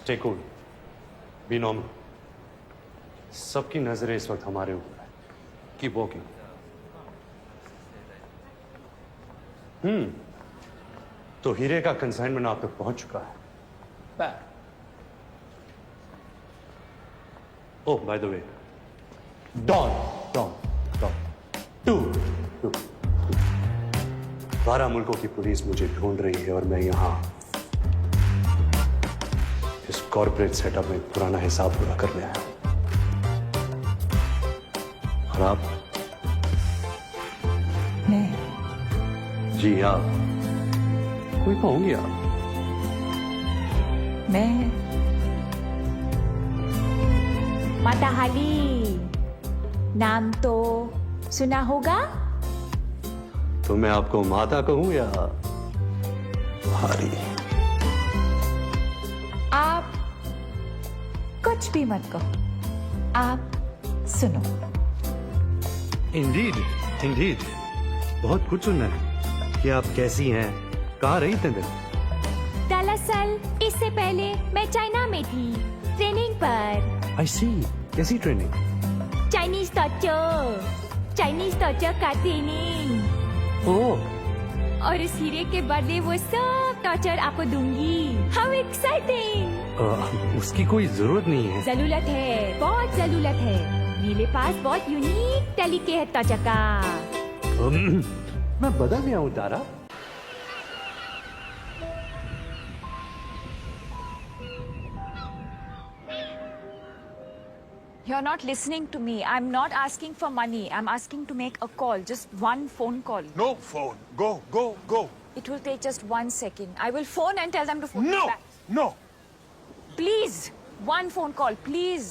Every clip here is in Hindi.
Stay cool. Be normal. सबकी नजरें इस वक्त हमारे ऊपर है. Keep walking. तो हीरे का कंसाइनमेंट आप तक पहुंच चुका है. Bad. Oh, by the way, Dawn. 12 मुल्कों की पुलिस मुझे ढूंढ रही है और मैं यहां इस कॉर्पोरेट सेटअप में पुराना हिसाब पूरा करने आया हूं. और आप? मैं? जी आप. कोई कहूंगी आप? मैं? माताहाली नाम तो सुना होगा. तो मैं आपको माता कहूं या भारी? आप कुछ भी मत कहो. आप सुनो. इंडीड बहुत कुछ सुनना है कि आप कैसी हैं, कहाँ रही इतने दिन? दरअसल इससे पहले मैं चाइना में थी ट्रेनिंग पर. आई सी. कैसी ट्रेनिंग? चाइनीज टॉर्चर का ट्रेनिंग. ओह, और इस हीरे के बदले वो सब टॉर्चर आपको दूंगी. How exciting. उसकी कोई जरूरत नहीं है. जरूरत है, बहुत जरूरत है. मेरे पास बहुत यूनिक तरीके है टॉर्चर का. मैं बदल गया हूँ तारा. You're not listening to me. I'm not asking for money. I'm asking to make a call. Just one phone call. No phone. Go. It will take just 1 second. I will phone and tell them to phone me No. back. No. Please. One phone call, please.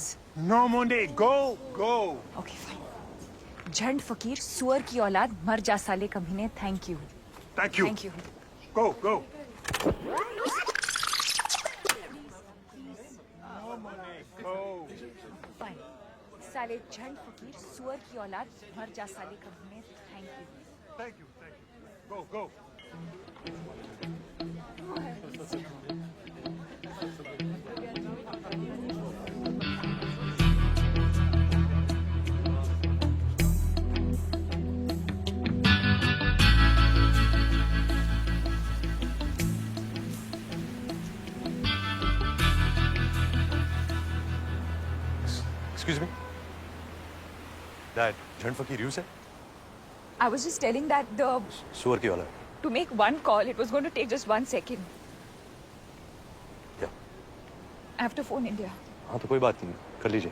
No, Monday. Go. Okay, fine. झंड फकीर सुअर की औलाद मर जा साले कमीने. Thank you. Thank you. Thank you. Go. Fine. साले झंड फकीर सुअर की औलाद मर जा साले कमीने. Thank you. Thank you. Go. Excuse me. That झंड फकीर you said? I was just telling that सुअर की वाला. to make one call, it was going to take just 1 second. क्या? I have to phone India. हाँ तो कोई बात नहीं, कर लीजिए.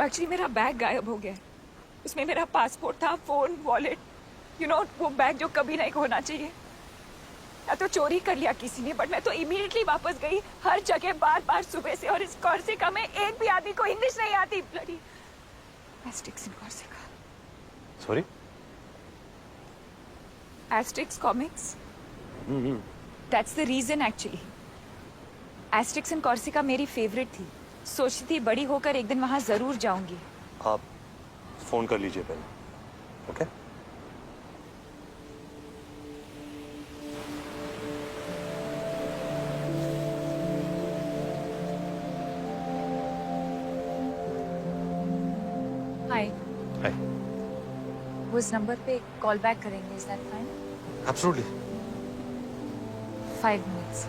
एक्चुअली मेरा बैग गायब हो गया. उसमें मेरा पासपोर्ट था, फोन, वॉलेट. वो बैग जो कभी नहीं होना चाहिए. या तो चोरी कर लिया किसी ने, बट मैं तो इमीडिएटली वापस गई. हर जगह बार सुबह से. और इस कॉर्सिका में एक भी आदमी को इंग्लिश नहीं आती. Bloody Asterix in Corsica. Sorry? Asterix comics. That's the reason actually. Asterix in Corsica मेरी फेवरेट थी. सोचती थी बड़ी होकर एक दिन वहां जरूर जाऊंगी. आप फोन कर लीजिए पहले. ओके? हाय. हाय. वो इस नंबर पे कॉल बैक करेंगे. Is that fine? Absolutely. 5 minutes.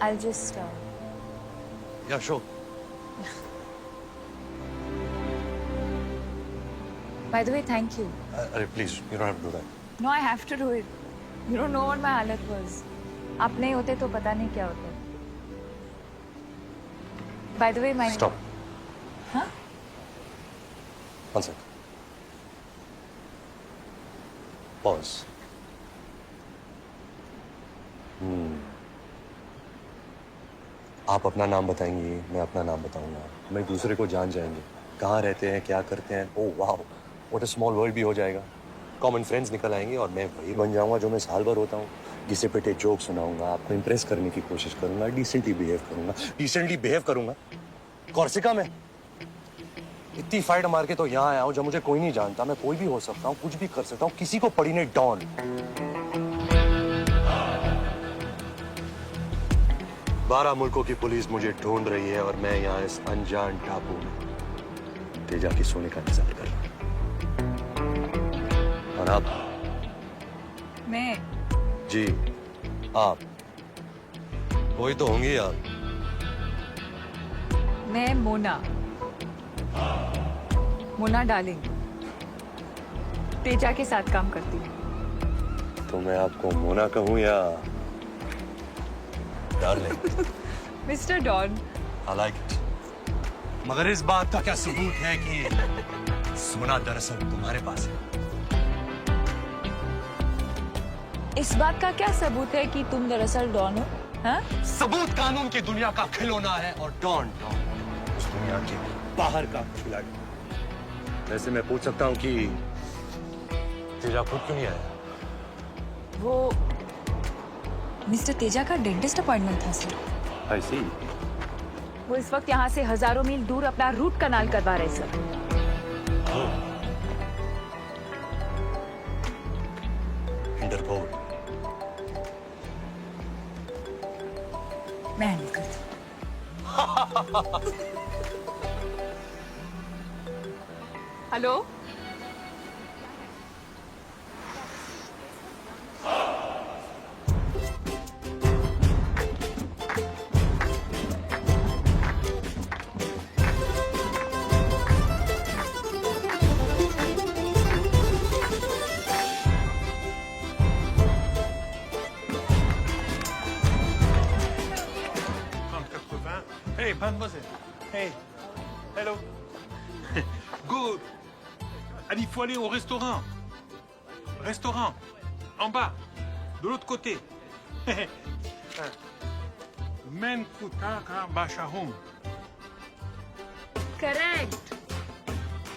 I'll just Yeah, sure. by the way, thank you. अरे please, you don't have to do that. No, I have to do it. You don't know what my हालत was. आप नहीं होते तो पता नहीं क्या होता. By the way, my Stop. Huh? 1 sec. Pause. आप अपना नाम बताएंगी, मैं अपना नाम बताऊंगा. हम एक दूसरे को जान जाएंगे. कहाँ रहते हैं, क्या करते हैं. ओह वाह, व्हाट अ स्मॉल वर्ल्ड भी हो जाएगा. कॉमन फ्रेंड्स निकल आएंगे और मैं वही बन जाऊंगा जो मैं साल भर होता हूँ. घिसे पिटे जोक सुनाऊंगा, आपको इम्प्रेस करने की कोशिश करूंगा, डिसेंटली बिहेव करूंगा. कॉर्सिका में इतनी फाइट मार के तो यहाँ आया हूँ जब मुझे कोई नहीं जानता। मैं कोई भी हो सकता हूँ, कुछ भी कर सकता हूँ, किसी को पड़ी नहीं डॉन। 12 मुल्कों की पुलिस मुझे ढूंढ रही है और मैं यहाँ इस अनजान टापू में तेजा की सोने का इंतजार कर रहा हूँ। और आप? मैं जी आप वही तो होंगी आप। मैं मोना डार्लिंग तेजा के साथ काम करती हूँ। तो मैं आपको मोना कहूँ या darling? Mister Don. I like it. मगर इस बात का क्या सबूत है कि सोना दरअसल तुम्हारे पास है? इस बात का क्या सबूत है कि तुम दरअसल डॉन हो? हाँ? सबूत कानून की दुनिया का खिलौना है और डॉन उस दुनिया के बाहर का खिलाड़ी। वैसे मैं पूछ सकता हूँ कि तेजा खुद क्यों नहीं आया? वो मिस्टर तेजा का डेंटिस्ट अपॉइंटमेंट था सर। I see. वो इस वक्त यहाँ से हजारों मील दूर अपना रूट कनाल करवा रहे सर। इंटरपोल। मैं नहीं करती। Hello Hey, mademoiselle. Hey. Hello. Good. Allez, il faut aller au restaurant. Restaurant. En bas. De l'autre côté. Men Kutaka Bashahum. Correct.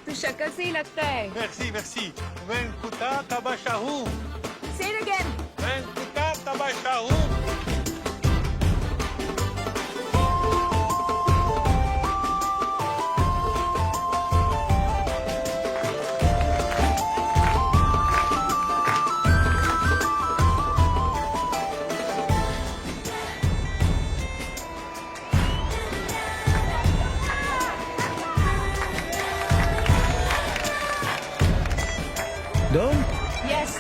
तू शक्ल से ही लगता है। Merci, merci. Men Kutaka Bashahum. Say it again. Men Kutaka Bashahum. Done? Yes.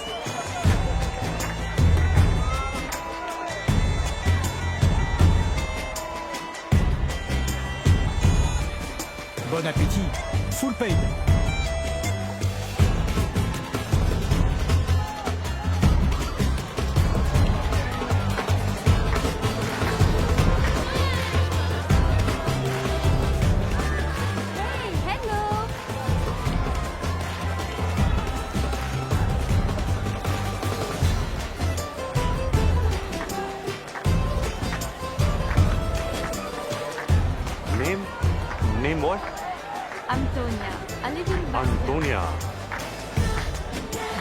Bon appétit. Full paid. Hey, hello. Name what? Antonia. A little bit. Antonia.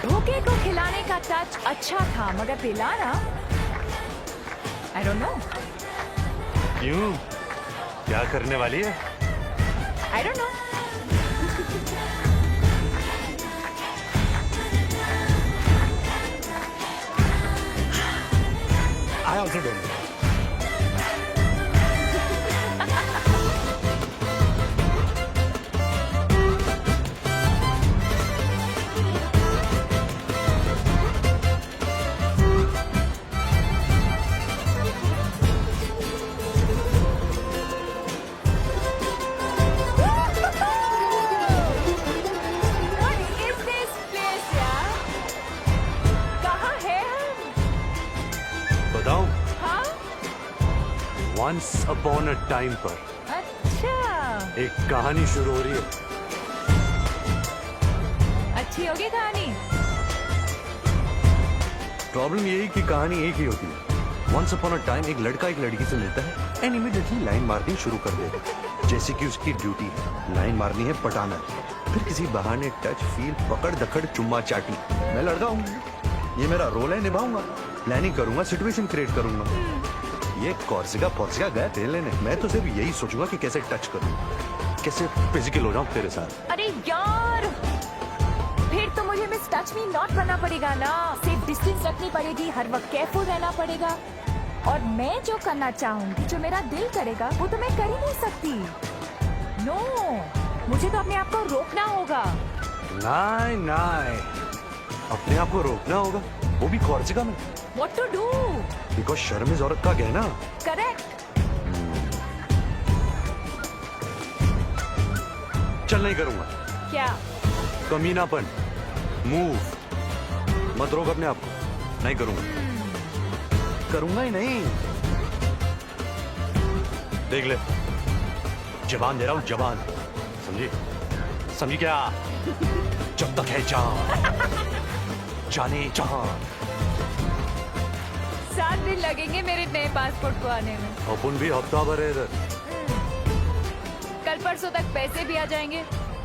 धोखे को खिलाने का टच अच्छा था मगर पिलाना I don't know. क्यों? क्या करने वाली है? I don't know. I also don't know. What is this place यार? कहाँ है हम? बताऊं? हाँ? Once upon a time पर अच्छा एक कहानी शुरू हो रही है। अच्छी होगी कहानी। प्रॉब्लम यही कि कहानी एक ही होती है। Once upon a time एक लड़का एक लड़की से मिलता है एंड इमीडिएटली लाइन मारनी शुरू कर देगा, जैसे कि उसकी ड्यूटी है। लाइन मारनी है, पटाना है, फिर किसी बहाने टच, फील, पकड़ दखड़, चुम्मा चाटी। मैं लड़का हूँ, ये मेरा रोल है, निभाऊंगा। प्लानिंग करूंगा, सिचुएशन क्रिएट करूंगा। ये कॉर्सिका गया तेल लेने, मैं तो सिर्फ यही सोचूंगा कि कैसे टच करूं, कैसे फिजिकल हो जाऊं तेरे साथ? अरे यार, फिर तो मुझे मिस टच मी नॉट बनना पड़ेगा ना, सेफ डिस्टेंस रखनी पड़ेगी, हर वक्त केयरफुल रहना पड़ेगा। और मैं जो करना चाहूंगी, जो मेरा दिल करेगा, वो तो मैं कर ही नहीं सकती। नो, मुझे तो अपने आप को रोकना होगा। नहीं नहीं, अपने आप को रोकना होगा, वो भी कॉर्सिका में। What to do? बिकॉज शर्म इज औरत का गहना। Correct. चल नहीं करूंगा। क्या? कमीनापन, मूव मत रोक अपने आप को। नहीं करूंगा, करूंगा ही नहीं। देख ले, जबान दे रहा हूं, जबान। समझी? समझी क्या? जब तक है जान, जाने जहां। 7 दिन लगेंगे मेरे नए पासपोर्ट को आने में। अपन भी हफ्ता भर है इधर। कल परसों तक पैसे भी आ जाएंगे,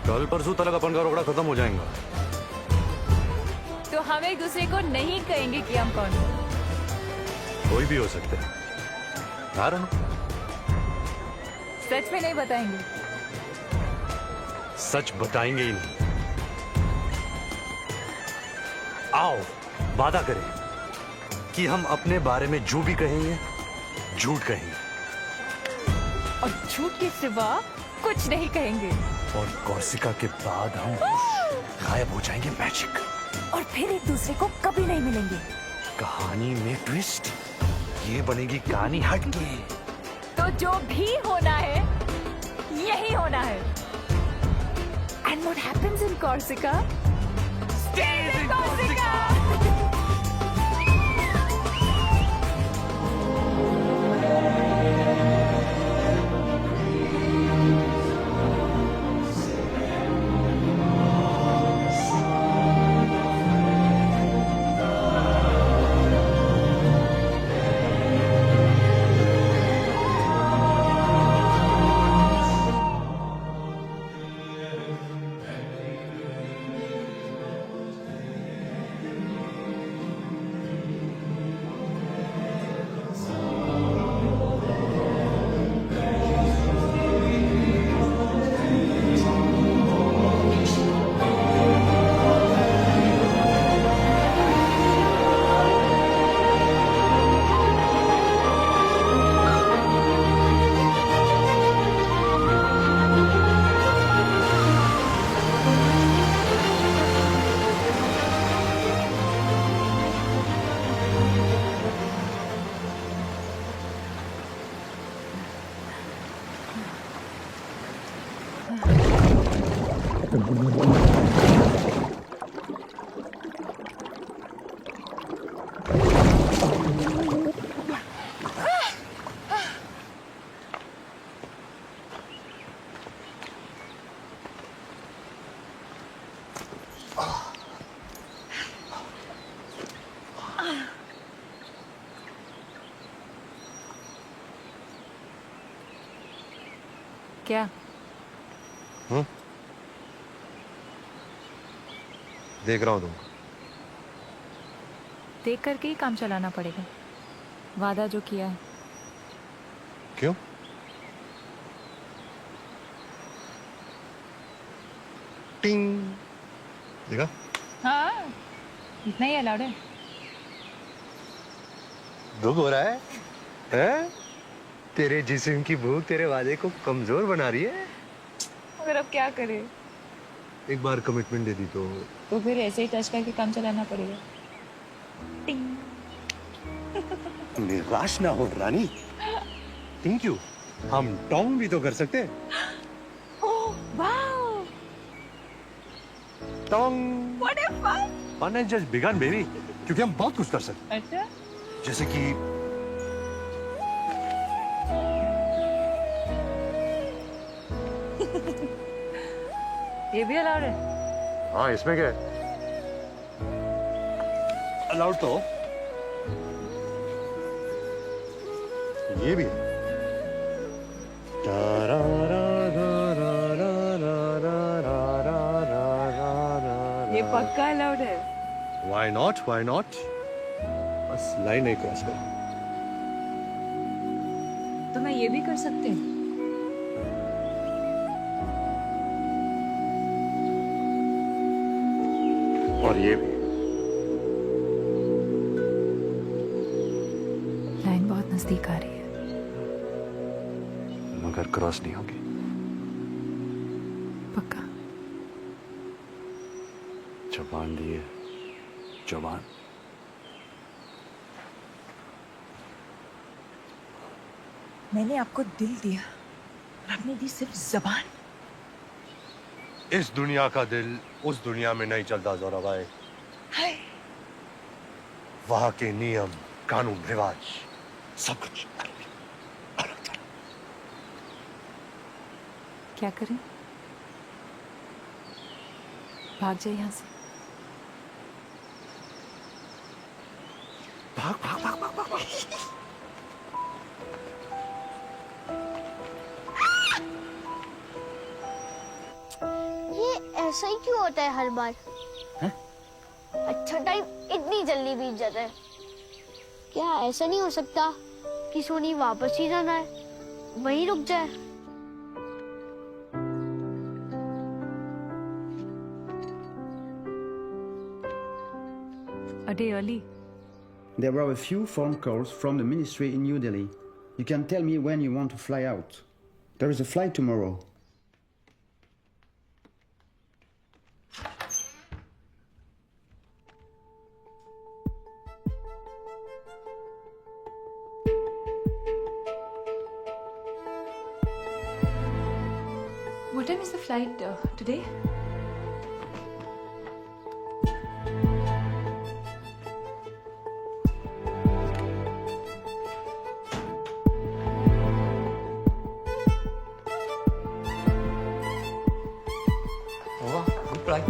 कल परसों तक अपन का रोकड़ा खत्म हो जाएगा। तो हम एक दूसरे को नहीं कहेंगे कि हम कौन हैं। कोई भी हो सकता है। आ रहा हूं। सच में नहीं बताएंगे। सच बताएंगे ही नहीं। आओ वादा करें कि हम अपने बारे में जो भी कहेंगे, झूठ कहेंगे। और झूठ के सिवा कुछ नहीं कहेंगे। और कॉर्सिका के बाद हम गायब हो जाएंगे, मैजिक। और फिर एक दूसरे को कभी नहीं मिलेंगे। कहानी में ट्विस्ट, ये बनेगी कहानी हटके। तो जो भी होना है, यही होना है। And what happens in Corsica stays in Corsica. क्या? देख रहा हूं तुमको। देख करके ही काम चलाना पड़ेगा, वादा जो किया है। क्यों? टिंग देखा? हाँ, इतना ही अलाउड है। दुख हो रहा है? हैं? तेरे जिस्म की भूख तेरे वादे को कमजोर बना रही है। मगर अब क्या करे? एक बार कमिटमेंट दे दी तो फिर ऐसे ही टच करके काम चलाना पड़ेगा। टिंग। निराश ना हो रानी। Thank you. हम टॉन्ग भी तो कर सकते हैं। ओह वाओ, टॉन्ग। What a fun. Fun has just begun baby, क्योंकि हम बहुत कुछ कर सकते अच्छा, हैं। जैसे कि ये भी अलाउड है? हाँ, इसमें क्या है? अलाउड तो ये भी है। ये पक्का अलाउड है। Why not? Why not? बस लाइन नहीं क्रॉस कर। तो मैं ये भी कर सकती हूँ। और ये भी। लाइन बहुत नजदीक आ रही है। मगर क्रॉस नहीं होगी। पक्का? जबान दी है, जबान। मैंने आपको दिल दिया और आपने दी सिर्फ जबान। इस दुनिया का दिल उस दुनिया में नहीं चलता जोरा भाई। हाय, वहां के नियम, कानून, रिवाज, सब कुछ अलग था। क्या करें? भाग जाए यहाँ से। भाग भाग भाग भाग भाग, भाग। ये ऐसा ही क्यों होता है हर बार? हैं? अच्छा टाइम इतनी जल्दी बीत जाता है। क्या ऐसा नहीं हो सकता कि सोनी वापस ही जाना है, वहीं रुक जाए? A day early. There were a few phone calls from the ministry in New Delhi. You can tell me when you want to fly out. There is a flight tomorrow. What time is the flight today? Wow, good flight.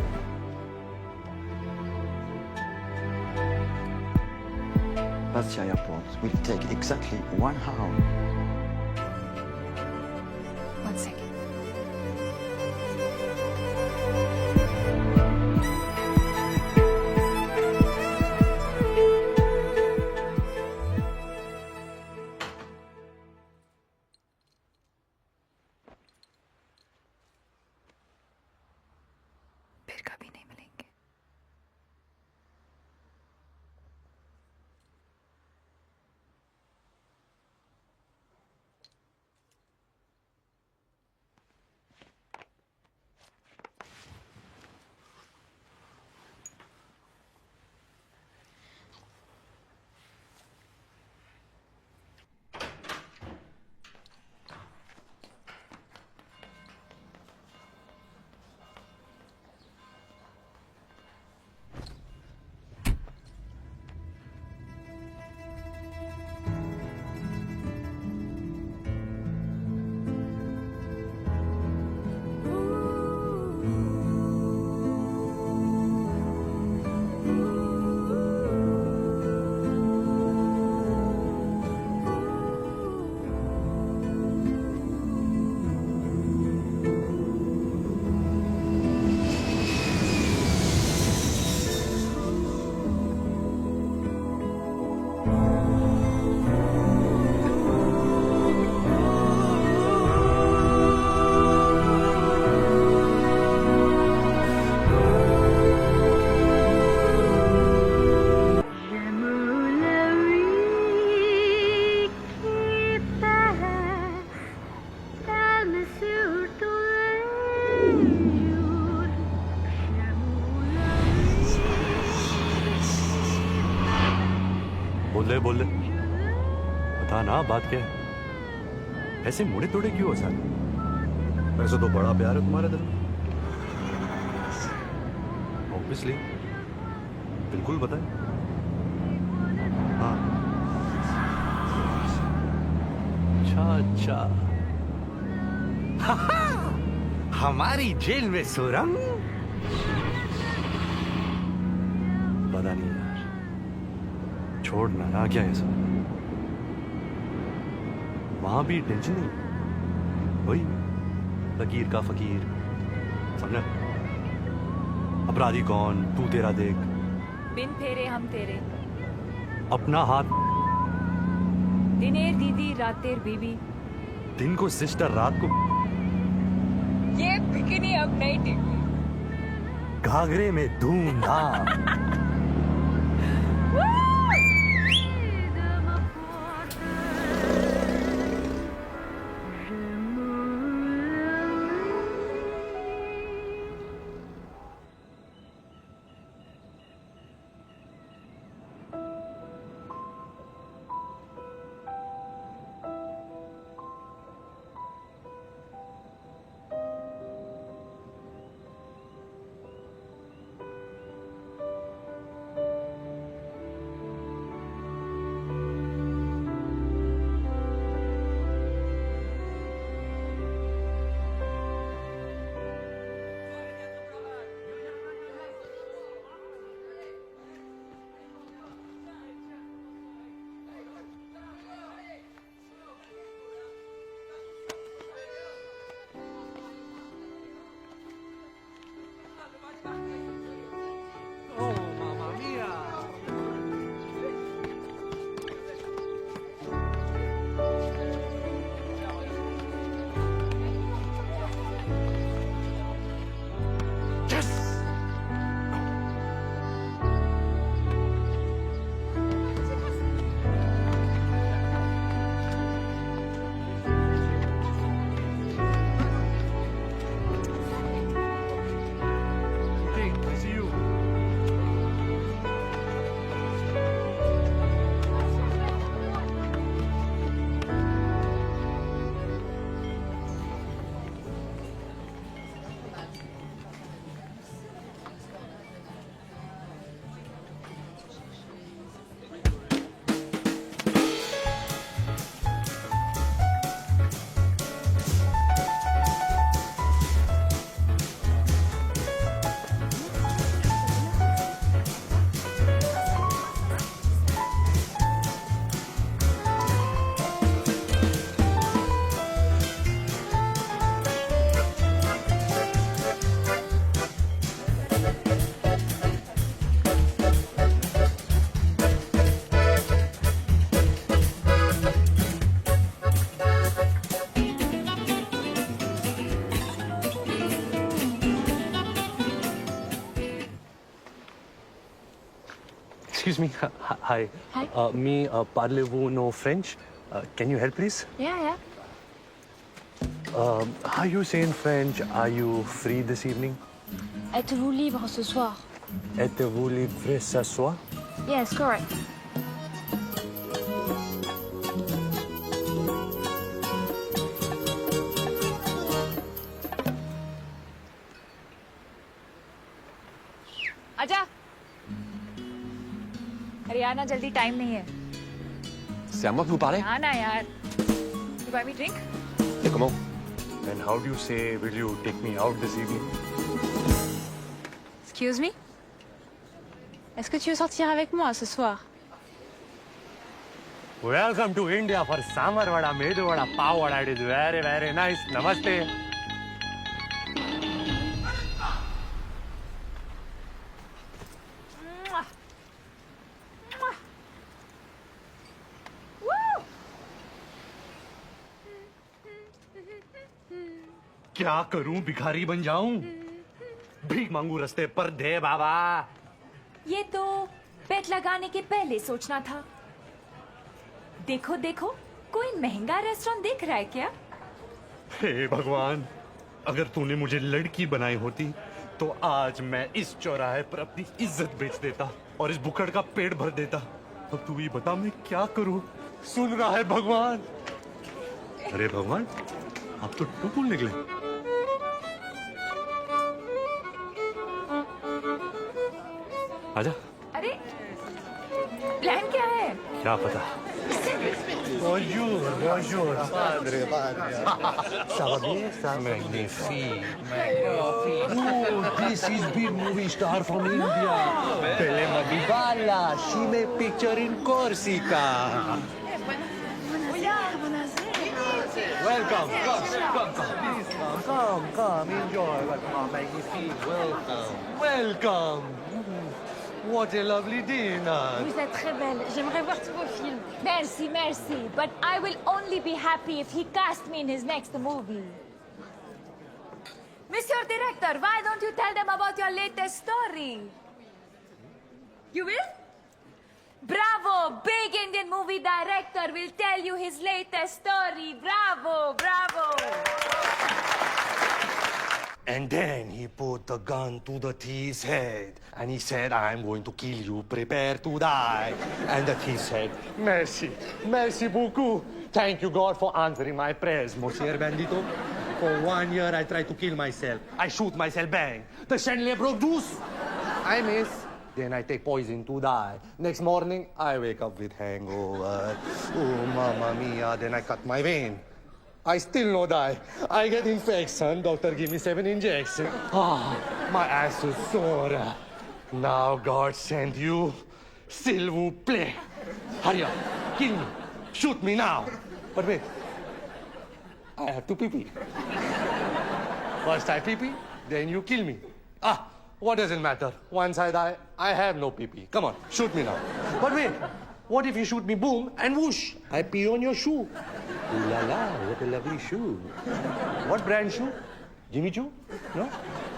Pattaya Airport will take exactly 1 hour. 1 second. फिर कभी नहीं मिलेंगे। बोल ले बता ना, बात क्या है? ऐसे मुड़े तोड़े क्यों हो सारे? वैसे तो बड़ा प्यार है तुम्हारे दिल में। ऑब्वियसली, बिल्कुल बताए। हाँ, अच्छा हमारी जेल में सुरंग? पता नहीं यार, छोड़ना ना, क्या है सब? वहां भी टेंशन नहीं, वही फकीर का फकीर, समझा? अपराधी कौन, तू तेरा देख, बिन फेरे हम तेरे, अपना हाथ। दिनेर दीदी रातेर बीबी, दिन को सिस्टर, रात को। ये बिकिनी अब नहीं टिकी। घाघरे में धूमधाम। Excuse me. Hi. Hi. Me, parlez-vous no French? Can you help, please? Yeah. How you say in French, are you free this evening? Êtes-vous libre ce soir? Êtes-vous libre ce soir? Yes, correct. आजा। अरे आना जल्दी, टाइम नहीं है। C'est à moi que vous parlez? आना यार। You buy me drink? Comment? And how do you say, will you take me out this evening? Excuse me? Est-ce que tu veux sortir avec moi ce soir? Welcome to India for sambar vada, medu vada, pav vada. It is very, very nice. Namaste. क्या करूं, भिखारी बन जाऊं? भीख मांगू रास्ते पर, दे बाबा। ये तो पेट लगाने के पहले सोचना था। देखो देखो, कोई महंगा रेस्टोरेंट देख रहा है क्या? हे भगवान, अगर तूने मुझे लड़की बनाई होती तो आज मैं इस चौराहे पर अपनी इज्जत बेच देता और इस बुकड़ का पेट भर देता। अब तू ही बता मैं क्या करूं? सुन रहा है भगवान? अरे भगवान, आप तो टुकुल निकले। आजा। अरे प्लान क्या है? क्या पता। Bonjour, bonjour. Padre. Ça va bien, ça? Magnifique. Oh, this is big movie star from India. Pele Madibala. She made picture in Corsica. Welcome. Come. Enjoy. Magnifique. Welcome. What a lovely dinner. Vous êtes très belle. J'aimerais voir tous vos films. Merci. But I will only be happy if he cast me in his next movie. Mr. Director, why don't you tell them about your latest story? You will? Bravo! Big Indian movie director will tell you his latest story. Bravo! Bravo! And then he put the gun to the thief's head and he said, I'm going to kill you, prepare to die. And the thief said, Merci, merci beaucoup. Thank you, God, for answering my prayers, Monsieur Bandito. For 1 year, I tried to kill myself. I shoot myself, bang. The chandelier broke loose. I miss. Then I take poison to die. Next morning, I wake up with hangover. Oh, mamma mia. Then I cut my vein. I still no die. I get infection. Doctor give me 7 injections. Ah, my ass is sore. Now God sent you. S'il vous plaît. Hurry up. Kill me. Shoot me now. But wait. I have to pee-pee. First I pee-pee, then you kill me. Ah, what does it matter? Once I die, I have no pee-pee. Come on, shoot me now. But wait, what if you shoot me boom and whoosh? I pee on your shoe. Ooh la la, what a lovely shoe. What brand shoe? Jimmy Choo? No?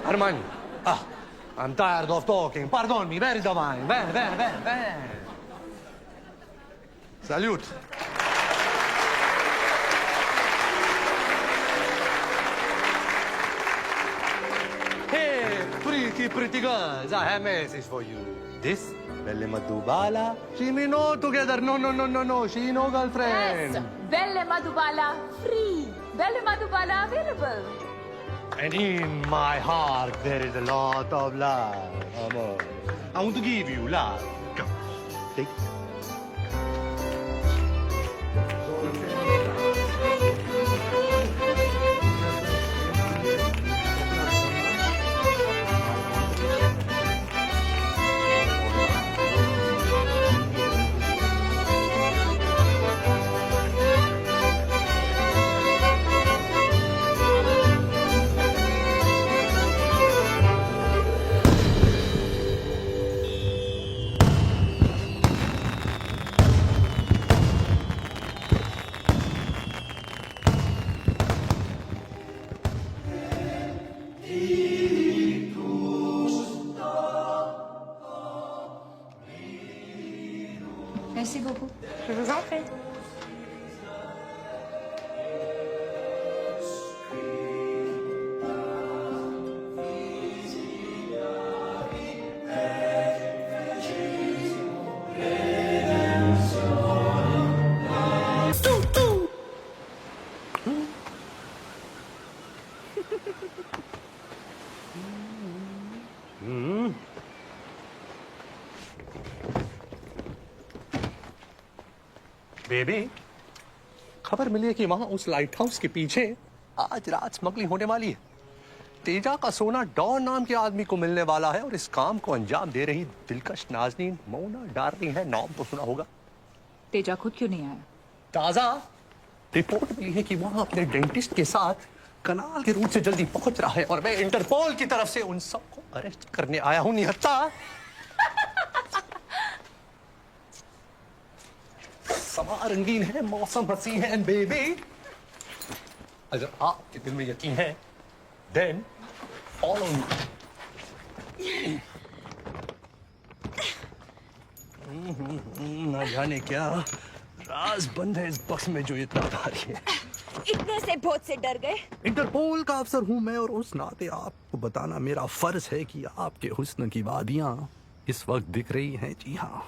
Armani. Ah, I'm tired of talking. Pardon me, where is the wine? Where? Salute. Hey, pretty girls, I have a message for you. This, Belle Madhubala, she me no together. No, she no girlfriend. Yes! Belle Madhubala free. Belle Madhubala available. And in my heart, there is a lot of love. Amor. I want to give you love. Come, take it. Merci beaucoup. Je vous en prie. Baby, खबर मिली है कि वहां उस लाइट हाउस के पीछे आज रात स्मगलिंग होने वाली है। तेजा का सोना डॉन नाम के आदमी को मिलने वाला है और इस काम को अंजाम दे रही दिलकश नाजनीन मोना डार्लिंग है। नाम तो सुना होगा। तेजा खुद क्यों नहीं आया? ताजा रिपोर्ट मिली है कि वहां अपने डेंटिस्ट के साथ कनाल के रूट से जल्दी पहुंच रहा है और मैं इंटरपोल की तरफ से उन सबको अरेस्ट करने आया हूं। निहत्ता, समा रंगीन है, मौसम हसीन है बेबी। अगर आपके दिल में यकीन है, then follow me. ना जाने क्या राज बंद है इस बक्स में जो इतना भारी है। इतने से बहुत से डर गए। इंटरपोल का अफसर हूं मैं और उस नाते आपको बताना मेरा फर्ज है कि आपके हुस्न की वादियां इस वक्त दिख रही हैं। जी हाँ।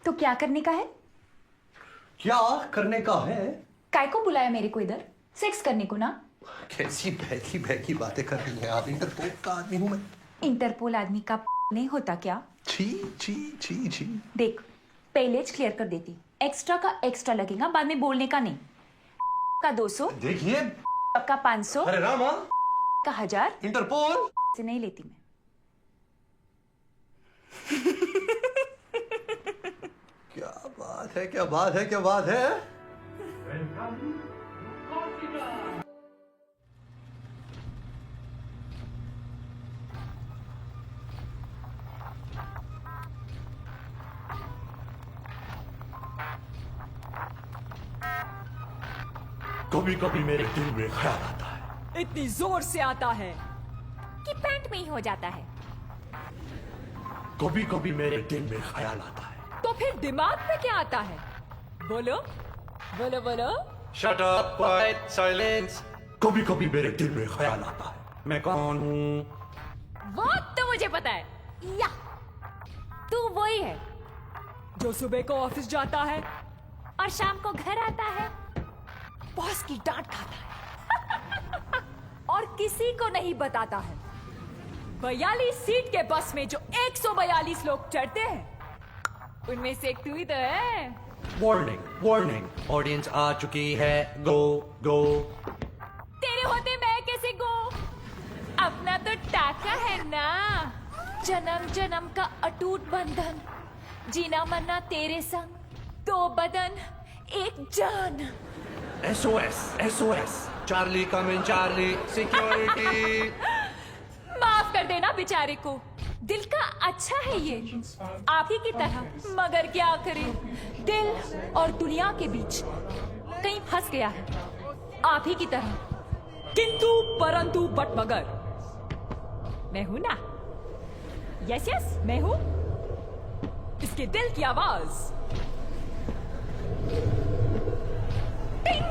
तो क्या करने का है? क्या करने का है? काय को बुलाया मेरे को इधर? सेक्स करने को ना? कैसी बहकी बहकी बातें कर रही है आप? इंटरपोल का आदमी हूं मैं। इंटरपोल आदमी का नहीं होता क्या? छी छी छी छी। देख, पहले क्लियर कर देती, एक्स्ट्रा का एक्स्ट्रा लगेगा, बाद में बोलने का नहीं। का 200, देखिए, का 500, अरे रामा, का 1000 इंटरपोल से नहीं लेती मैं। क्या बात है, क्या बात है, क्या बात है? कभी कभी मेरे दिल में ख्याल आता है। इतनी जोर से आता है कि पैंट में ही हो जाता है। कभी कभी मेरे दिल में ख्याल आता है। तो फिर दिमाग में क्या आता है? बोलो बोलो बोलो। Shut up, quiet, silence. कभी कभी मेरे दिल में ख्याल आता है, मैं कौन हूँ? वो तो मुझे पता है, या तू वही है जो सुबह को ऑफिस जाता है और शाम को घर आता है, बॉस की डांट खाता है और किसी को नहीं बताता है। 42 सीट के बस में जो 142 लोग चढ़ते हैं, उनमें से एक तू ही तो है। वार्निंग, वार्निंग, ऑडियंस आ चुकी है, गो गो। तेरे होते मैं कैसे गो? अपना तो टाका है ना, जन्म जन्म का अटूट बंधन, जीना मरना तेरे संग, 2 बदन 1 जान। SOS, SOS, चार्ली कम इन, चार्ली सिक्योरिटी। माफ कर देना बेचारे को, दिल का अच्छा है ये, आप ही की तरह, मगर क्या करे, दिल और दुनिया के बीच कहीं फंस गया है, आप ही की तरह। किंतु परंतु बट मगर मैं हूं ना, यस यस मैं हूं, इसके दिल की आवाज।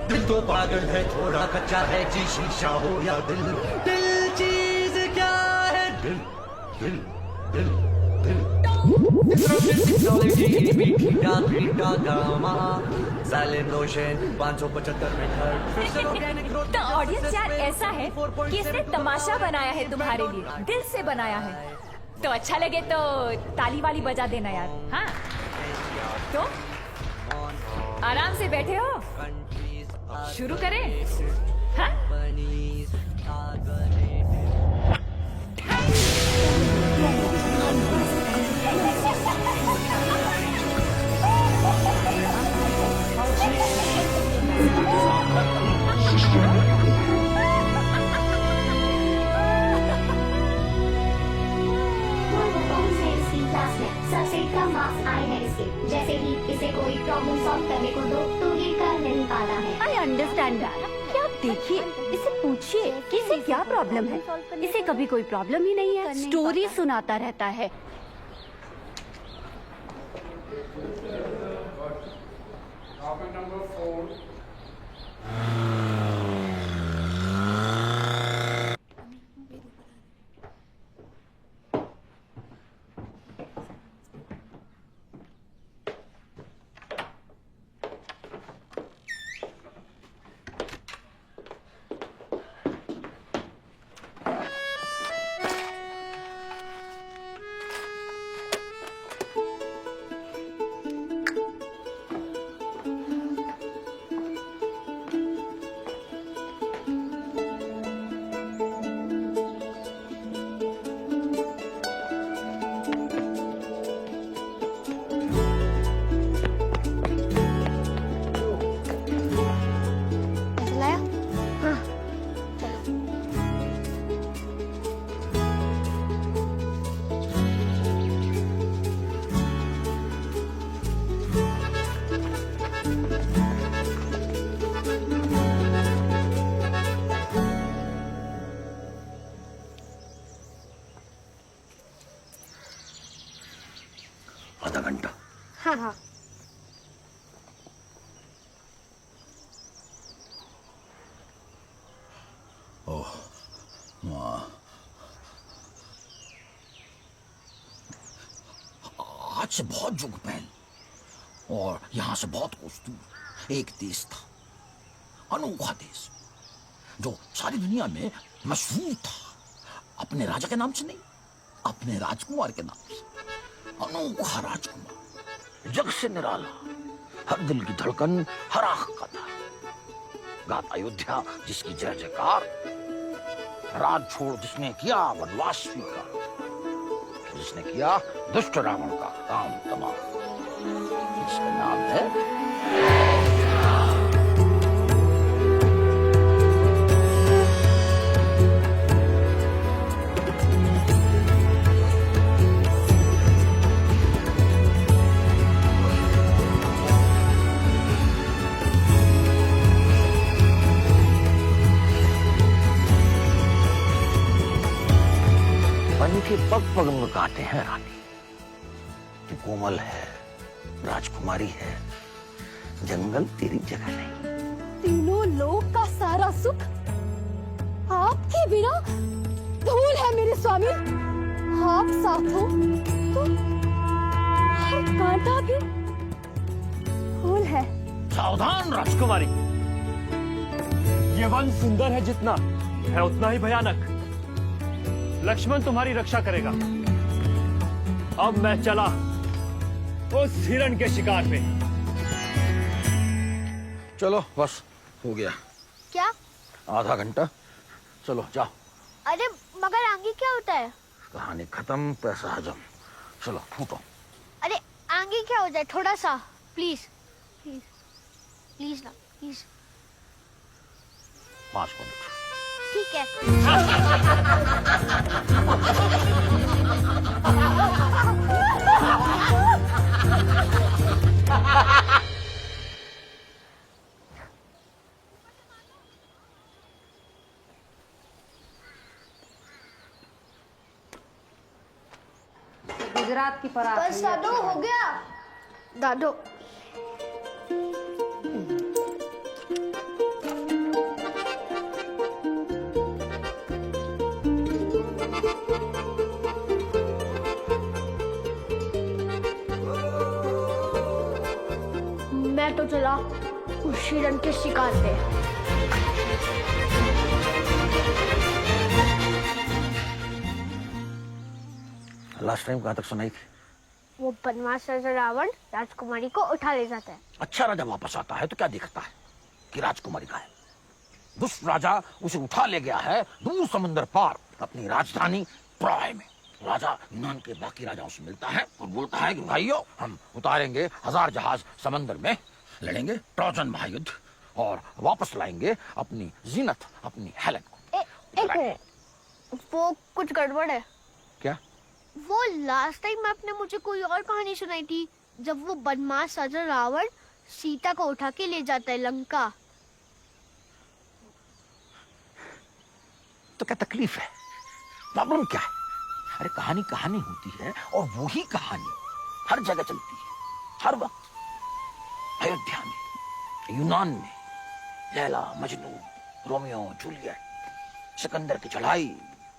दिल तो पागल है, थोड़ा कच्चा है, जी शीशा हो या दिल, दिल चीज क्या है? दिल दिल दिल दिल। टेक्नोलॉजी मीठा गामा, साइलेंट ओशन, 575 मीटर। तो ऑडियंस यार ऐसा है कि इसने तमाशा बनाया है तुम्हारे लिए, दिल से बनाया है। तो अच्छा लगे तो ताली वाली बजा देना यार। हाँ तो आराम से बैठे हो, शुरू करें? हाँ? सबसे कम मार्क्स आए हैं इसके। जैसे ही इसे कोई प्रॉब्लम सॉल्व करने को दो तो ये कर नहीं पाता है। I understand that. क्या आप देखिए, इसे पूछिए कि इसे क्या प्रॉब्लम है। इसे कभी कोई प्रॉब्लम ही नहीं है, स्टोरी सुनाता रहता है। आधा घंटा। हाँ हाँ। ओह वाह, आज से बहुत जुग पहन और यहाँ से बहुत कुछ दूर। एक देश था, अनोखा देश, जो सारी दुनिया में मशहूर था, अपने राजा के नाम से नहीं, अपने राजकुमार के नाम से। अनोखा राजकुमार, जग से निराला, हर दिल की धड़कन, हर आंख का तारा। गाता अयोध्या जिसकी जय जयकार, राज छोड़ जिसने किया वनवास स्वीकार, जिसने किया दुष्ट रावण का काम तमाम, जिसका नाम है बन के पग पग में काटे हैं रानी। तू कोमल है, राजकुमारी है, जंगल तेरी जगह नहीं। तीनों लोक का सारा सुख आपके बिना धूल है मेरे स्वामी। आप साथ हो तो हर कांटा भी फूल है। सावधान राजकुमारी, ये वन सुंदर है जितना है उतना ही भयानक। लक्ष्मण तुम्हारी रक्षा करेगा। अब मैं चला उस हिरण के शिकार पे। चलो बस हो गया। क्या? आधा घंटा, चलो जाओ। अरे मगर आगे क्या होता है? कहानी खत्म, पैसा हजम। चलो फूटो। अरे आगे क्या हो जाए, थोड़ा सा प्लीज प्लीज प्लीज ना प्लीज। 5 मिनट। ठीक है। गुजरात की परात। बस दादो हो गया। दादो मैं तो चला उस हिरण के शिकार पे। लास्ट टाइम कहाँ तक सुनाई थी? वो बनवास राजा रावण राजकुमारी को उठा ले जाता है। अच्छा राजा वापस आता है तो क्या दिखता है कि राजकुमारी का है। दुष्ट राजा उसे उठा ले गया है दूर समंदर पार अपनी राजधानी ट्रॉय में। राजा यूनान के बाकी राजाओं से मिलता है और बोलता है कि भाइयों, हम उतारेंगे 1000 जहाज समंदर में, लड़ेंगे ट्रोजन महायुद्ध और वापस लाएंगे अपनी जीनत, अपनी हेलेन को। एक मिनट, वो कुछ गड़बड़ है। क्या? वो लास्ट टाइम आपने मुझे कोई और कहानी सुनाई थी, जब वो बदमाश राजा रावण सीता को उठा के ले जाता है लंका। तो क्या तकलीफ है? प्रॉब्लम क्या है? अरे कहानी कहानी होती है और वही कहानी हर जगह चलती है, हर वक्त। अयोध्या में, यूनान में, लैला मजनू, रोमियो जूलियट, सिकंदर की चढ़ाई,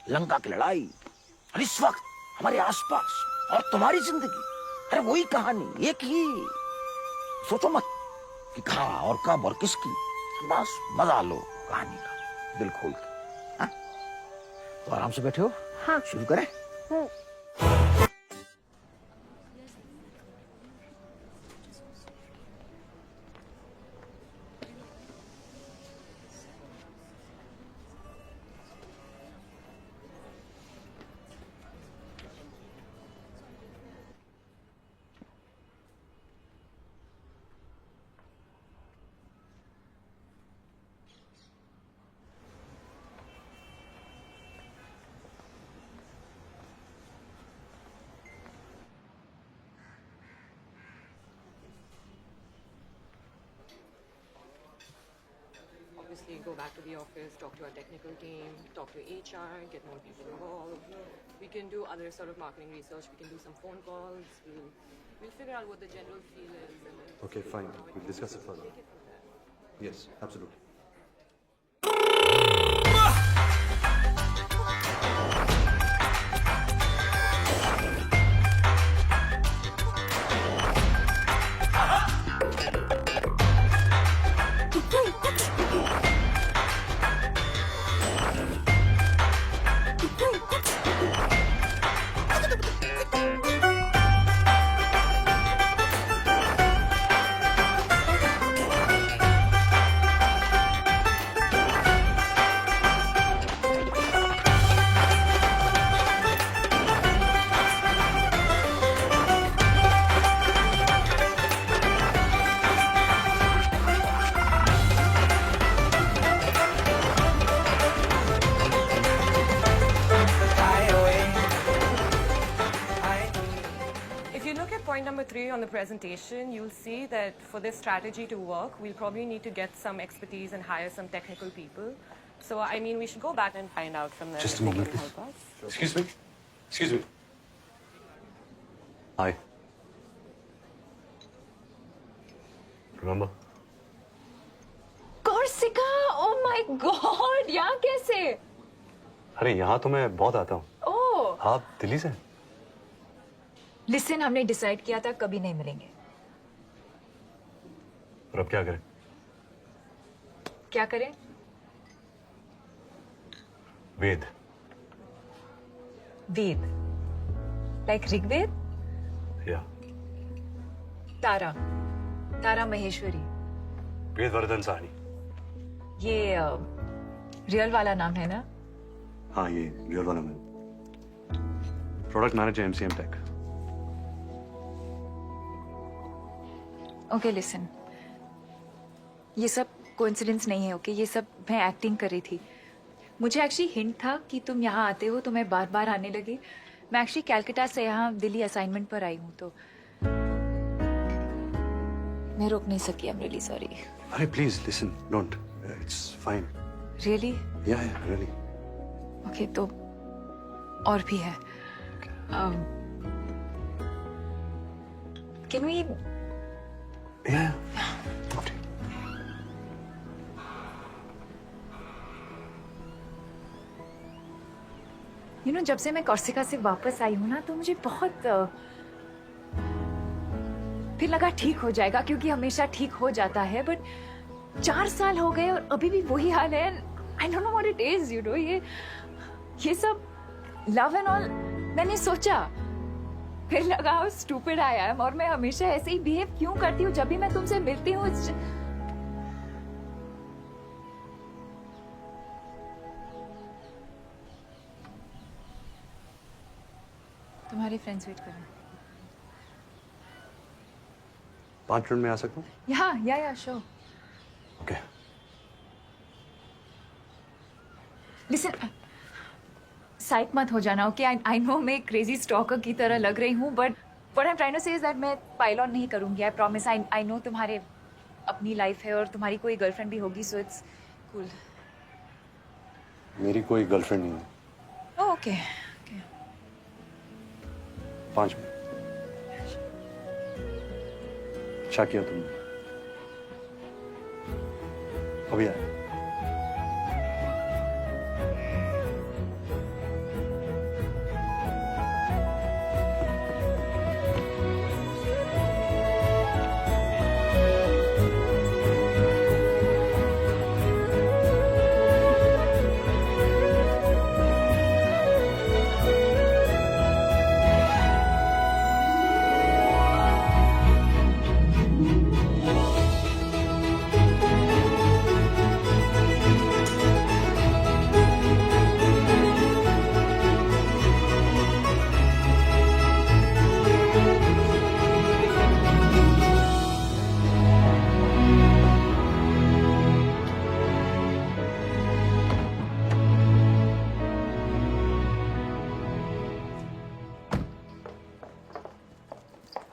लंका की लड़ाई, और इस वक्त हमारे आसपास और तुम्हारी जिंदगी, अरे वही कहानी, एक ही। सोचो मत कि कहाँ और कब और किसकी, बस मजा लो कहानी का दिल खोल के। हाँ? तो आराम से बैठे हो? हाँ। शुरू करें? Obviously, go back to the office, talk to our technical team, talk to HR, get more people involved. We can do other sort of marketing research. We can do some phone calls. We'll figure out what the general feel is. And then Okay, fine. We'll discuss it further. Yes, absolutely. 3 on the presentation, you'll see that for this strategy to work, we'll probably need to get some expertise and hire some technical people. So, I mean, we should go back and find out from them Just if a they moment, can please. help us. Excuse me. Excuse me. Hi. Remember? Corsica, oh my God, यहाँ कैसे? अरे यहाँ तो मैं बहुत आता हूँ। ओह, आप दिल्ली से? लिसन, हमने डिसाइड किया था कभी नहीं मिलेंगे। और अब क्या करें? क्या करें? वेद। वेद, लाइक ऋग्वेद? या तारा, तारा महेश्वरी। वेद वर्धन साहनी। ये रियल वाला नाम है ना? हाँ, ये रियल वाला मैं। Product manager MCM tech. Okay listen, ये सब कोइंसिडेंस नहीं है। ओके, ये सब मैं एक्टिंग कर रही थी। मुझे एक्चुअली हिंट था कि तुम यहाँ आते हो तो मैं बार बार आने लगी। मैं एक्चुअली कैलकाटा से यहाँ दिल्ली असाइनमेंट पर आई हूँ, तो मैं रोक नहीं सकी। I am really sorry. अरे please listen, don't, it's fine. Really? Yeah really. Okay, तो और भी है। Can we? Yeah you know, जब से मैं कॉर्सिका से वापस आई हूँ ना, तो मुझे बहुत फिर लगा ठीक हो जाएगा, क्योंकि हमेशा ठीक हो जाता है। बट 4 साल हो गए और अभी भी वही हाल है। I don't know what it is, you know. ये सब लव एंड ऑल मैंने सोचा, फिर लगा हाउ स्टूपिड आई एम, और मैं हमेशा ऐसे ही बिहेव क्यों करती हूँ जब भी मैं तुमसे मिलती हूँ। तुम्हारे फ्रेंड्स वेट कर रहे हैं। 5 मिनट में आ सकता हूँ? या श्योर। ओके। लिसन, साइक मत हो जाना, ओके? आई नो मैं क्रेजी स्टॉकर की तरह लग रही हूँ, but what I am trying to say is that मैं पाइल ऑन नहीं करूंगी। I promise. आई नो तुम्हारे अपनी लाइफ है और तुम्हारी कोई गर्लफ्रेंड भी होगी, सो इट्स कूल। मेरी कोई गर्लफ्रेंड नहीं है। ओके। 5 मिनट। अच्छा किया तुमने, अभी आया।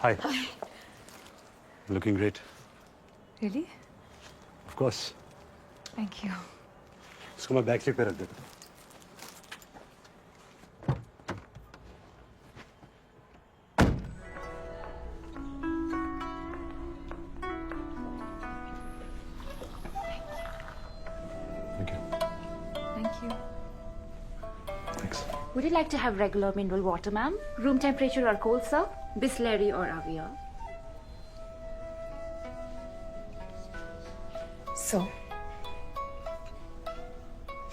Hi. Looking great. Really? Of course. Thank you. इसको मैं बैक सीट पे रख देता हूँ। Thank you. Thank you. Thanks. Would you like to have regular mineral water, ma'am? Room temperature or cold, sir? Bisleri or Avia? So,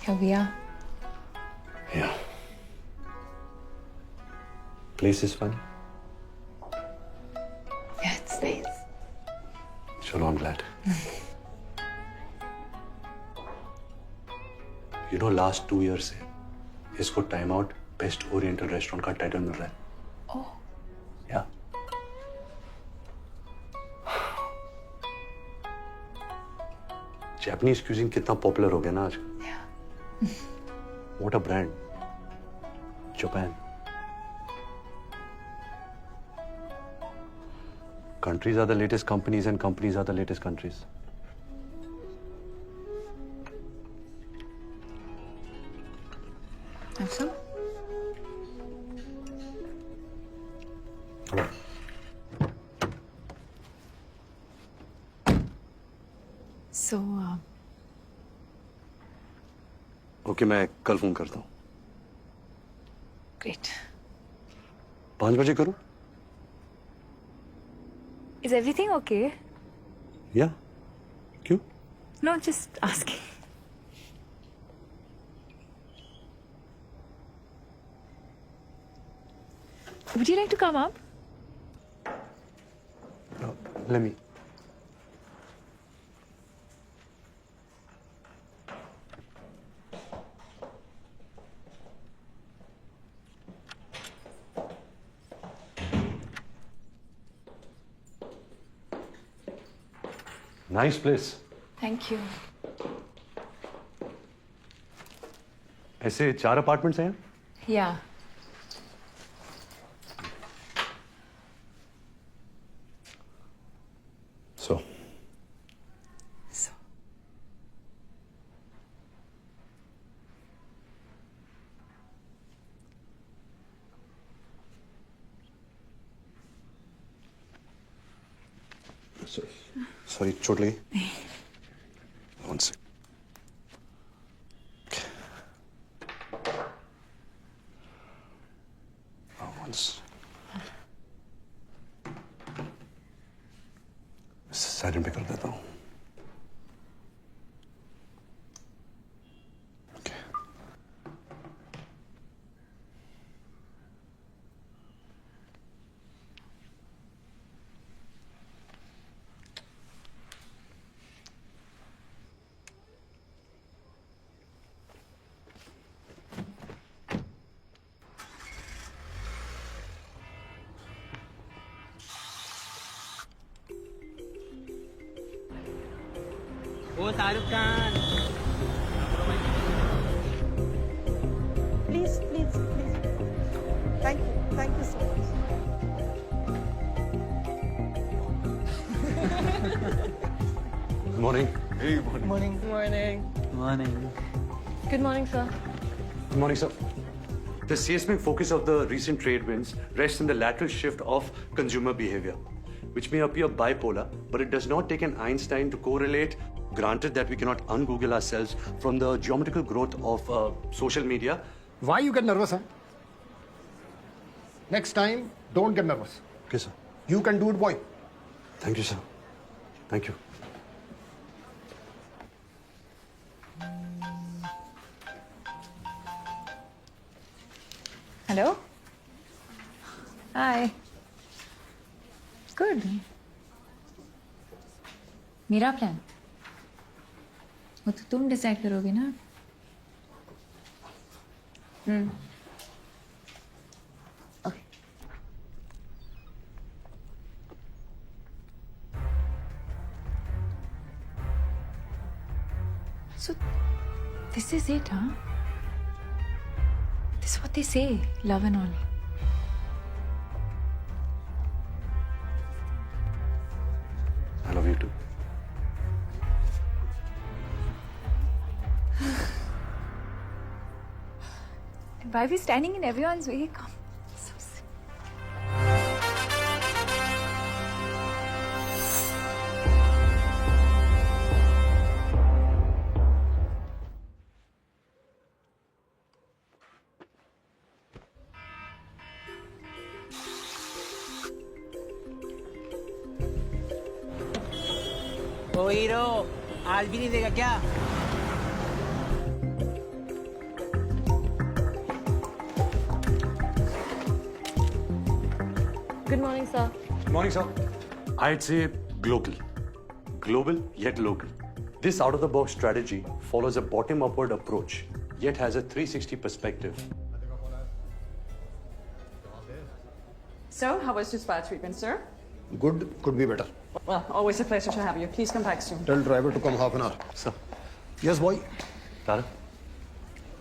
here we are. Yeah. Place is fun. Yeah, it's nice. Chalo, I'm glad. You know, last 2 years से इसको time out best oriental restaurant का टाइटल मिल रहा है। Oh. Yeah. Japanese cuisine कितना पॉपुलर हो गया ना आज। What a brand. Japan. Countries are the latest companies and companies are the latest countries. Have some? Hello. So, okay, मैं कल फोन करता हूँ। great. 5 बजे करूँ? Is everything okay? या? क्यों? No, just asking. Would you like to come up? Let me. Nice place. Thank you. ऐसे 4 अपार्टमेंट्स हैं? Yeah. So. Sorry, चोट लगी? One sec. Once. साइलेंट पे कर देता हूँ। Oh Shahrukh Khan Please, please, please. Thank you so much. Morning. Morning. Morning. Morning Good morning, sir. Good morning, sir. The seismic focus of the recent trade winds rests in the lateral shift of consumer behavior, which may appear bipolar, but it does not take an Einstein to correlate. Granted that we cannot un-Google ourselves from the geometrical growth of social media. Why you get nervous, huh? Next time, don't get nervous. Okay, sir. You can do it, boy. Thank you, sir. Thank you. Hello? Hi. Good. मेरा प्लान वो तो तुम डिसाइड करोगे ना। So this is it, huh? This is what they say, love and all. I love you too. And why are we standing in everyone's way? Come. So silly. O hero आज भी नहीं देगा क्या? Good morning, sir. Morning, sir. I'd say global. Global yet local. This out-of-the-box strategy follows a bottom-upward approach, yet has a 360 perspective. So, how was your spa treatment, sir? Good, could be better. Well, always a pleasure to have you. Please come back soon. Tell driver to come half an hour. Sir. Yes, boy. तारा,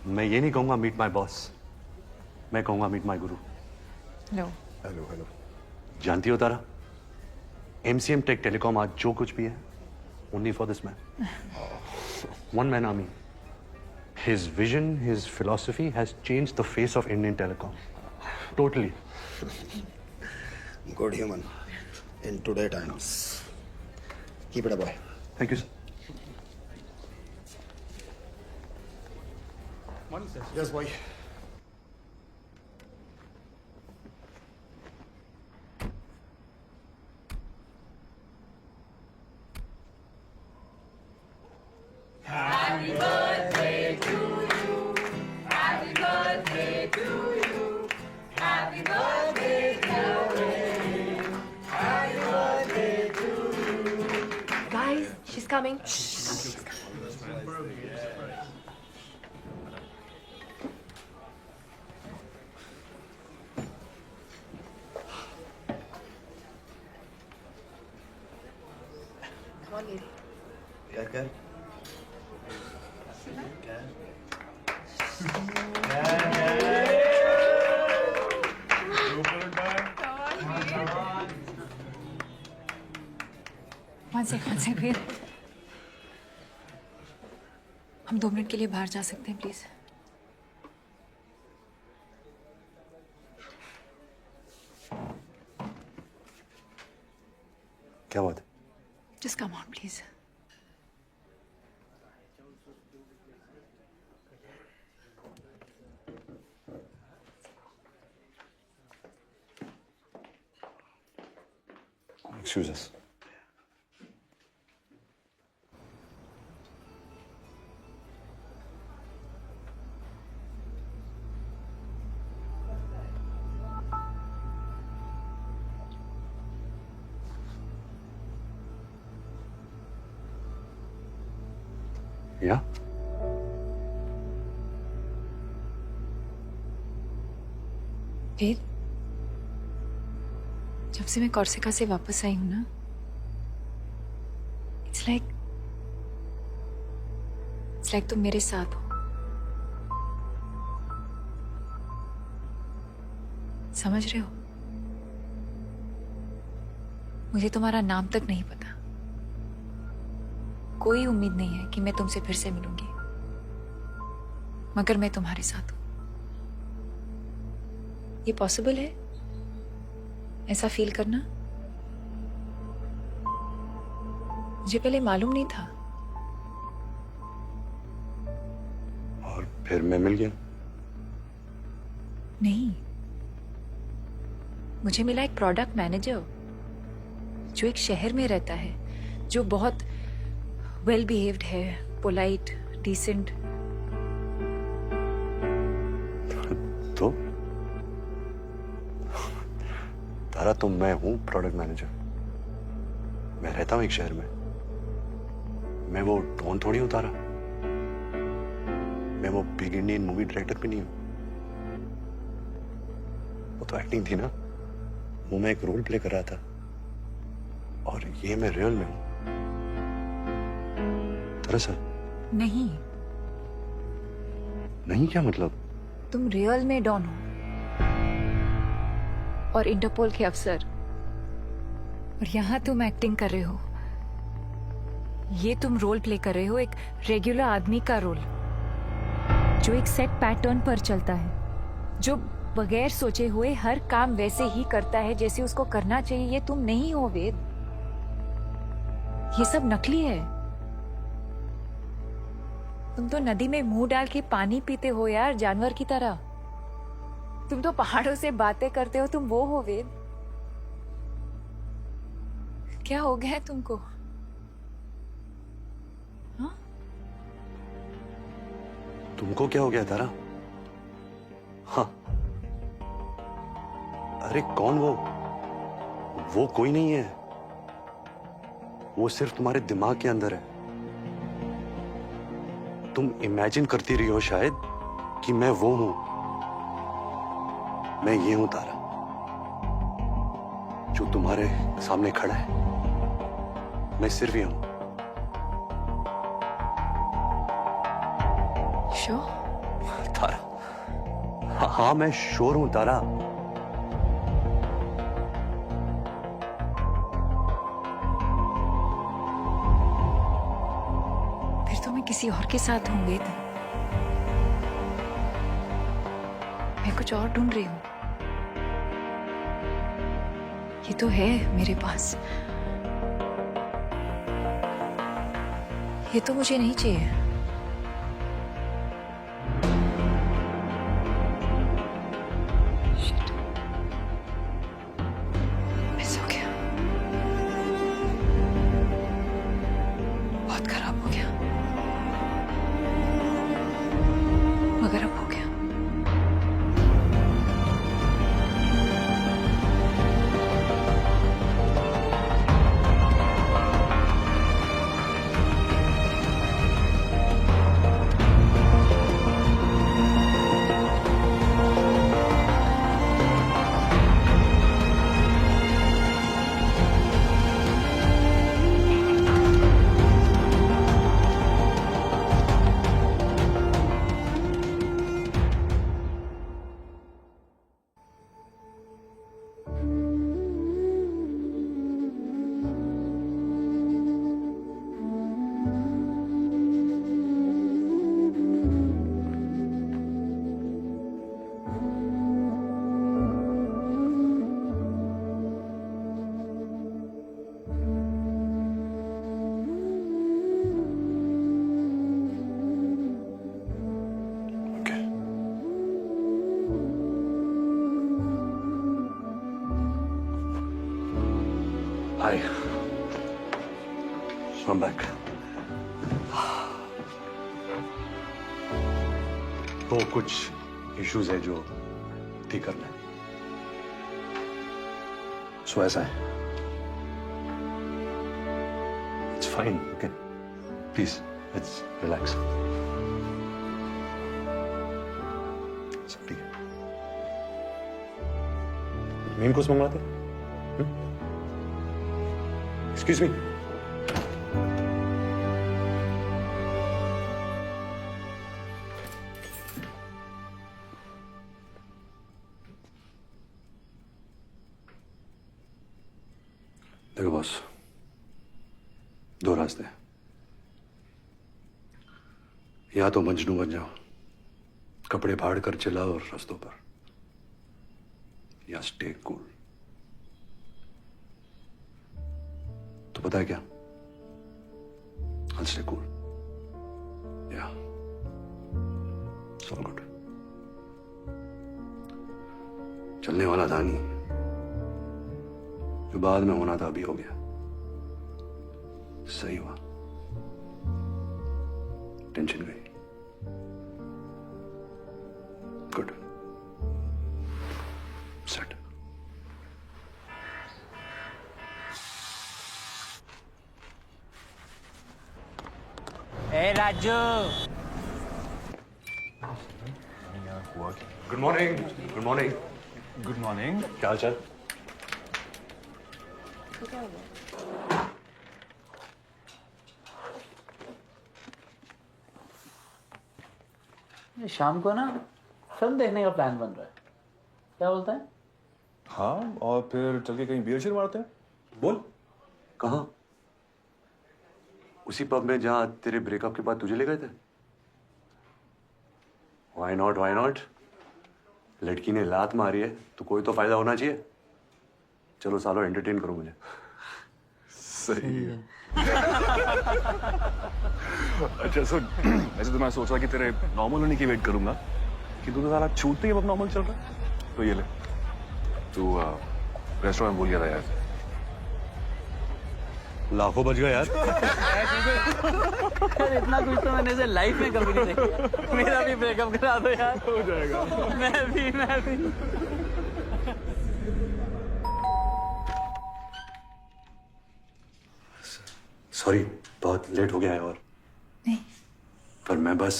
मैं ये नहीं कहूँगा meet my boss. मैं कहूँगा meet my guru. Hello. Hello, hello. जानती हो तारा, MCM Tech Telecom आज जो कुछ भी है, only for this man. One man army. His vision, his philosophy has changed the face of Indian telecom. Totally. Good human. In today times. Keep it up, boy. Thank you, sir. Morning, sir. Yes, boy. Guys, she's coming. Come on, lady. क्या कर वन सेकंड फिर हम 2 मिनट के लिए बाहर जा सकते हैं प्लीज? क्या बात है? Just come on please. Excuse us. Yeah? फिर जब से मैं कोर्सिका से वापस आई हूं ना, इट्स लाइक तुम मेरे साथ हो. समझ रहे हो? मुझे तुम्हारा नाम तक नहीं पता. कोई उम्मीद नहीं है कि मैं तुमसे फिर से मिलूंगी, मगर मैं तुम्हारे साथ हूं. ये पॉसिबल है ऐसा फील करना? मुझे पहले मालूम नहीं था. और फिर मैं मिल गया? नहीं, मुझे मिला एक प्रोडक्ट मैनेजर जो एक शहर में रहता है, जो बहुत वेल बिहेव्ड है, पोलाइट, डिसेंट. तो तारा, तो मैं हूं प्रोडक्ट मैनेजर. मैं रहता हूं एक शहर में. मैं वो डॉन थोड़ी हूं तारा. मैं वो बिग इंडियन मूवी डायरेक्टर भी नहीं हूं. वो तो एक्टिंग थी ना, वो मैं एक रोल प्ले कर रहा था. और ये मैं रियल में हूं. दरअसल नहीं. नहीं क्या मतलब? तुम रियल में डॉन हो और इंटरपोल के अफसर, और यहां तुम एक्टिंग कर रहे हो. ये तुम रोल प्ले कर रहे हो एक रेगुलर आदमी का रोल, जो एक सेट पैटर्न पर चलता है, जो बगैर सोचे हुए हर काम वैसे ही करता है जैसे उसको करना चाहिए. ये तुम नहीं हो वेद. ये सब नकली है. तुम तो नदी में मुंह डाल के पानी पीते हो यार, जानवर की तरह. तुम तो पहाड़ों से बातें करते हो. तुम वो हो वेद. क्या हो गया है तुमको? हाँ? तुमको क्या हो गया तारा? हाँ. अरे कौन वो? वो कोई नहीं है. वो सिर्फ तुम्हारे दिमाग के अंदर है. तुम इमेजिन करती रही हो शायद कि मैं वो हूं. मैं ये हूं तारा, जो तुम्हारे सामने खड़ा है. मैं सिर्फ ये हूं. श्योर? तारा, हाँ मैं श्योर हूं तारा. किसी और के साथ होंगे तो मैं कुछ और ढूंढ रही हूँ। ये तो है मेरे पास, ये तो मुझे नहीं चाहिए। Shit. मिस हो गया, बहुत खराब हो गया, मगर अब हो गया। Hi. I'm back. तो कुछ इश्यूज है जो ठीक करना है। सो ऐसा है। It's fine. Okay. Please, let's relax. सब ठीक है। मेन कोर्स मंगवाते हैं? Excuse me. देखो बॉस, दो रास्ते हैं। या तो मजनू बन जाओ, कपड़े फाड़ कर चिल्लाओ रास्तों पर, या स्टे कूल। तो पता है क्या? I'll stay cool. Yeah. It's all good. चलने वाला था नहीं, जो बाद में होना था अभी हो गया। सही हुआ, टेंशन गई। Good, set. ए Raju, good morning. Good morning. Good morning. क्या हाल चाल? शाम को ना फिल्म देखने का प्लान बन रहा है, क्या बोलता है? हाँ, और फिर चल के कहीं बियर शियर मारते हैं। बोल, कहाँ? उसी पब में जहाँ तेरे ब्रेकअप के बाद तुझे ले गए थे? Why not? Why not? लड़की ने लात मारी है तो कोई तो फायदा होना चाहिए। चलो सालों एंटरटेन करो मुझे। सही है। अच्छा सुन, वैसे तो मैं सोच रहा कि तेरे नॉर्मल होने की वेट करूंगा, कि तू तो साला छूटते ही अब नॉर्मल चल रहा है। तो ये ले, तू रेस्टोरेंट भूल गया था यार। लाखों बच गए यार। यार इतना कुछ तो मैंने इसे लाइफ में कभी नहीं देखा। मेरा भी ब्रेकअप करा दो यार। हो जाएगा। मैं भी। सॉरी, बहुत लेट हो गया है। और नहीं, पर मैं बस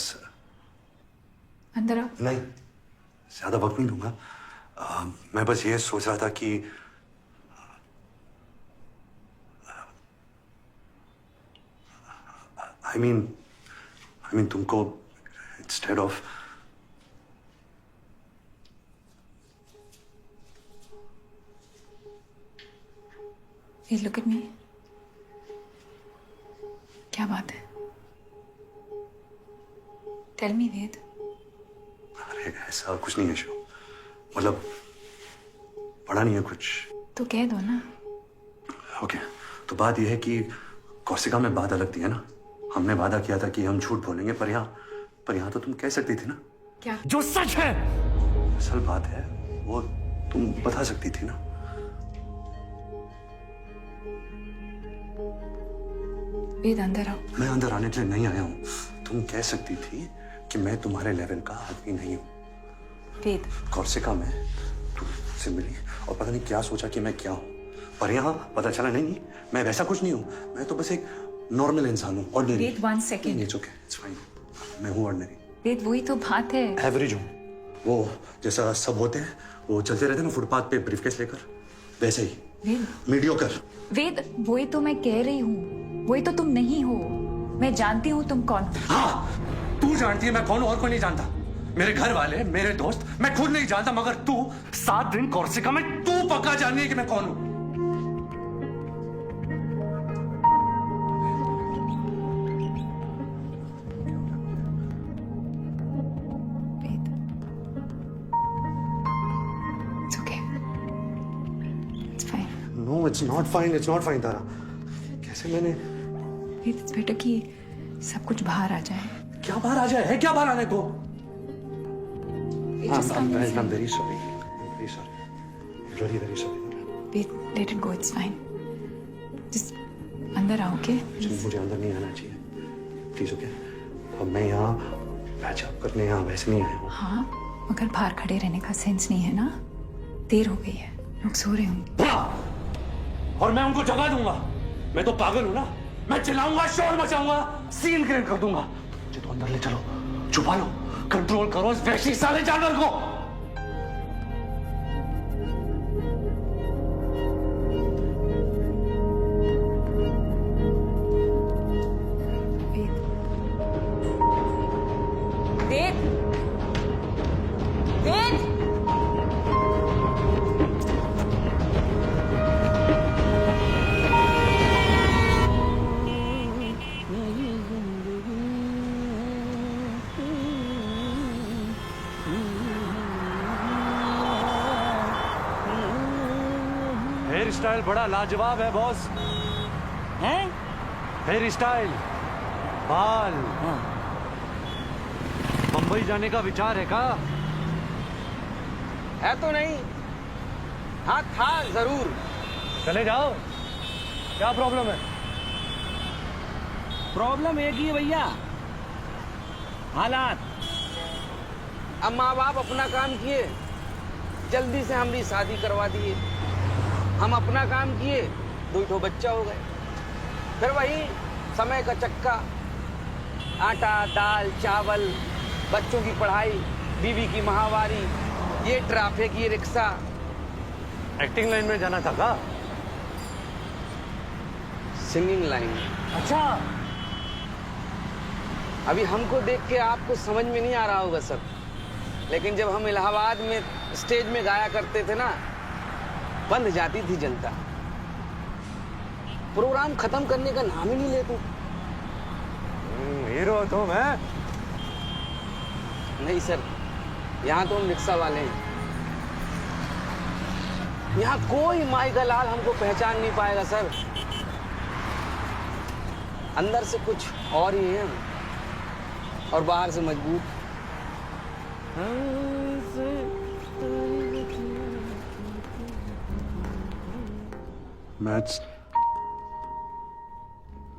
अंदर आओ। नहीं, ज्यादा वक्त नहीं दूंगा। मैं बस ये सोच रहा था कि I mean तुमको instead of Hey, look at me. क्या बात है? टेल मी वेद। अरे ऐसा कुछ नहीं है शो, मतलब पढ़ा नहीं है कुछ। तो कह दो ना। ओके, तो बात यह है कि कोर्सिका में बात अलग थी है ना। हमने वादा किया था कि हम झूठ बोलेंगे, पर यहाँ तो तुम कह सकती थी ना। क्या? जो सच है। असल बात है वो तुम बता सकती थी ना। वेद अंदर आओ। मैं अंदर आने के लिए नहीं आया हूँ। तुम कह सकती थी कि मैं तुम्हारे लेवल का आदमी नहीं हूँ। वेद, कोर्सिका में तू से मिली और पता नहीं क्या सोचा कि मैं क्या हूँ, पर यहाँ पता चला नहीं, मैं वैसा कुछ नहीं हूँ। मैं तो बस एक नॉर्मल इंसान हूँ, ordinary. Ved, 1 second. It's okay, it's fine. मैं हूँ ऑर्डिनरी। वेद, वही तो बात है। एवरेज हूँ, वो जैसा सब होते हैं, वो चलते रहते हैं ना फुटपाथ पे ब्रीफकेस लेकर, वैसे ही। वेद, मीडियोकर। वेद, वही तो मैं कह रही हूँ, वही तो तुम नहीं हो। मैं जानती हूँ तुम कौन हो। हाँ, तू जानती है मैं कौन हूँ, और कोई नहीं जानता। मेरे घर वाले, मेरे दोस्त, मैं खुद नहीं जानता, मगर तू 7 दिन कोर्सिका में तू पक्का जाननी है कि मैं कौन हूँ। It's okay. It's fine. No, it's not fine. It's not fine, तारा। कैसे मैंने? It's better कि सब कुछ बाहर आ जाए। क्या बाहर आ जाए? है क्या बाहर आने को? I'm very sorry. I'm very sorry. Really very sorry. Wait, let it go. It's fine. Just अंदर आओ, okay? मुझे अंदर नहीं आना चाहिए, प्लीज। ओके, अब मैं यहाँ पैचअप करने यहाँ वैसे नहीं आया हूँ। हाँ, मगर बाहर खड़े रहने का सेंस नहीं है ना। देर हो गई है, लोग सो रहे होंगे। और मैं उनको जगा दूंगा। मैं तो पागल हूँ ना। मैं चिल्लाऊंगा, शोर मचाऊंगा, सीन क्रिएट कर दूंगा। मुझे तो अंदर ले चलो, छुपा लो, कंट्रोल करो इस वैसी साले जानवर को। वेद, वेद, हेयर स्टाइल बड़ा लाजवाब है बॉस। हैं? हेयर स्टाइल, बाल। मुंबई जाने का विचार है का? है तो नहीं, हाँ था जरूर। चले जाओ, क्या प्रॉब्लम है? प्रॉब्लम एक ही है भैया, हालात। अब माँ बाप अपना काम किए, जल्दी से हमारी शादी करवा दिए। हम अपना काम किए, 2 बच्चा हो गए। फिर वही समय का चक्का, आटा दाल चावल, बच्चों की पढ़ाई, बीवी की माहवारी, ये ट्रैफिक, ये रिक्शा। एक्टिंग लाइन में जाना था का? Singing line. अच्छा, अभी हमको देख के आपको समझ में नहीं आ रहा होगा सर, लेकिन जब हम इलाहाबाद में स्टेज में गाया करते थे ना, बंद जाती थी जनता। प्रोग्राम खत्म करने का नाम ही नहीं लेते। हीरो तो मैं नहीं सर, यहाँ तो हम रिक्शा वाले हैं। यहाँ कोई माई का लाल हमको पहचान नहीं पाएगा सर। अंदर से कुछ और ही है और बाहर से मजबूत।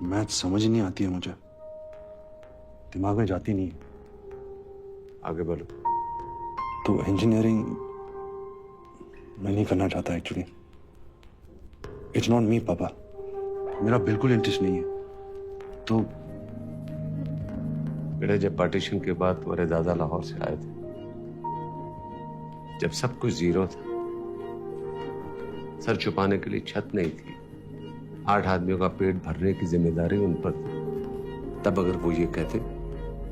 मैथ्स समझ ही नहीं आती है मुझे, दिमाग में जाती नहीं है। आगे बढ़ो। तो इंजीनियरिंग मैं नहीं करना चाहता एक्चुअली। इट्स नॉट मी पापा, मेरा बिल्कुल इंटरेस्ट नहीं है। तो बेटा, जब पार्टीशन के बाद तुम्हारे दादा लाहौर से आए थे, जब सब कुछ जीरो था, सर छुपाने के लिए छत नहीं थी, 8 आदमियों का पेट भरने की जिम्मेदारी उन पर थी, तब अगर वो ये कहते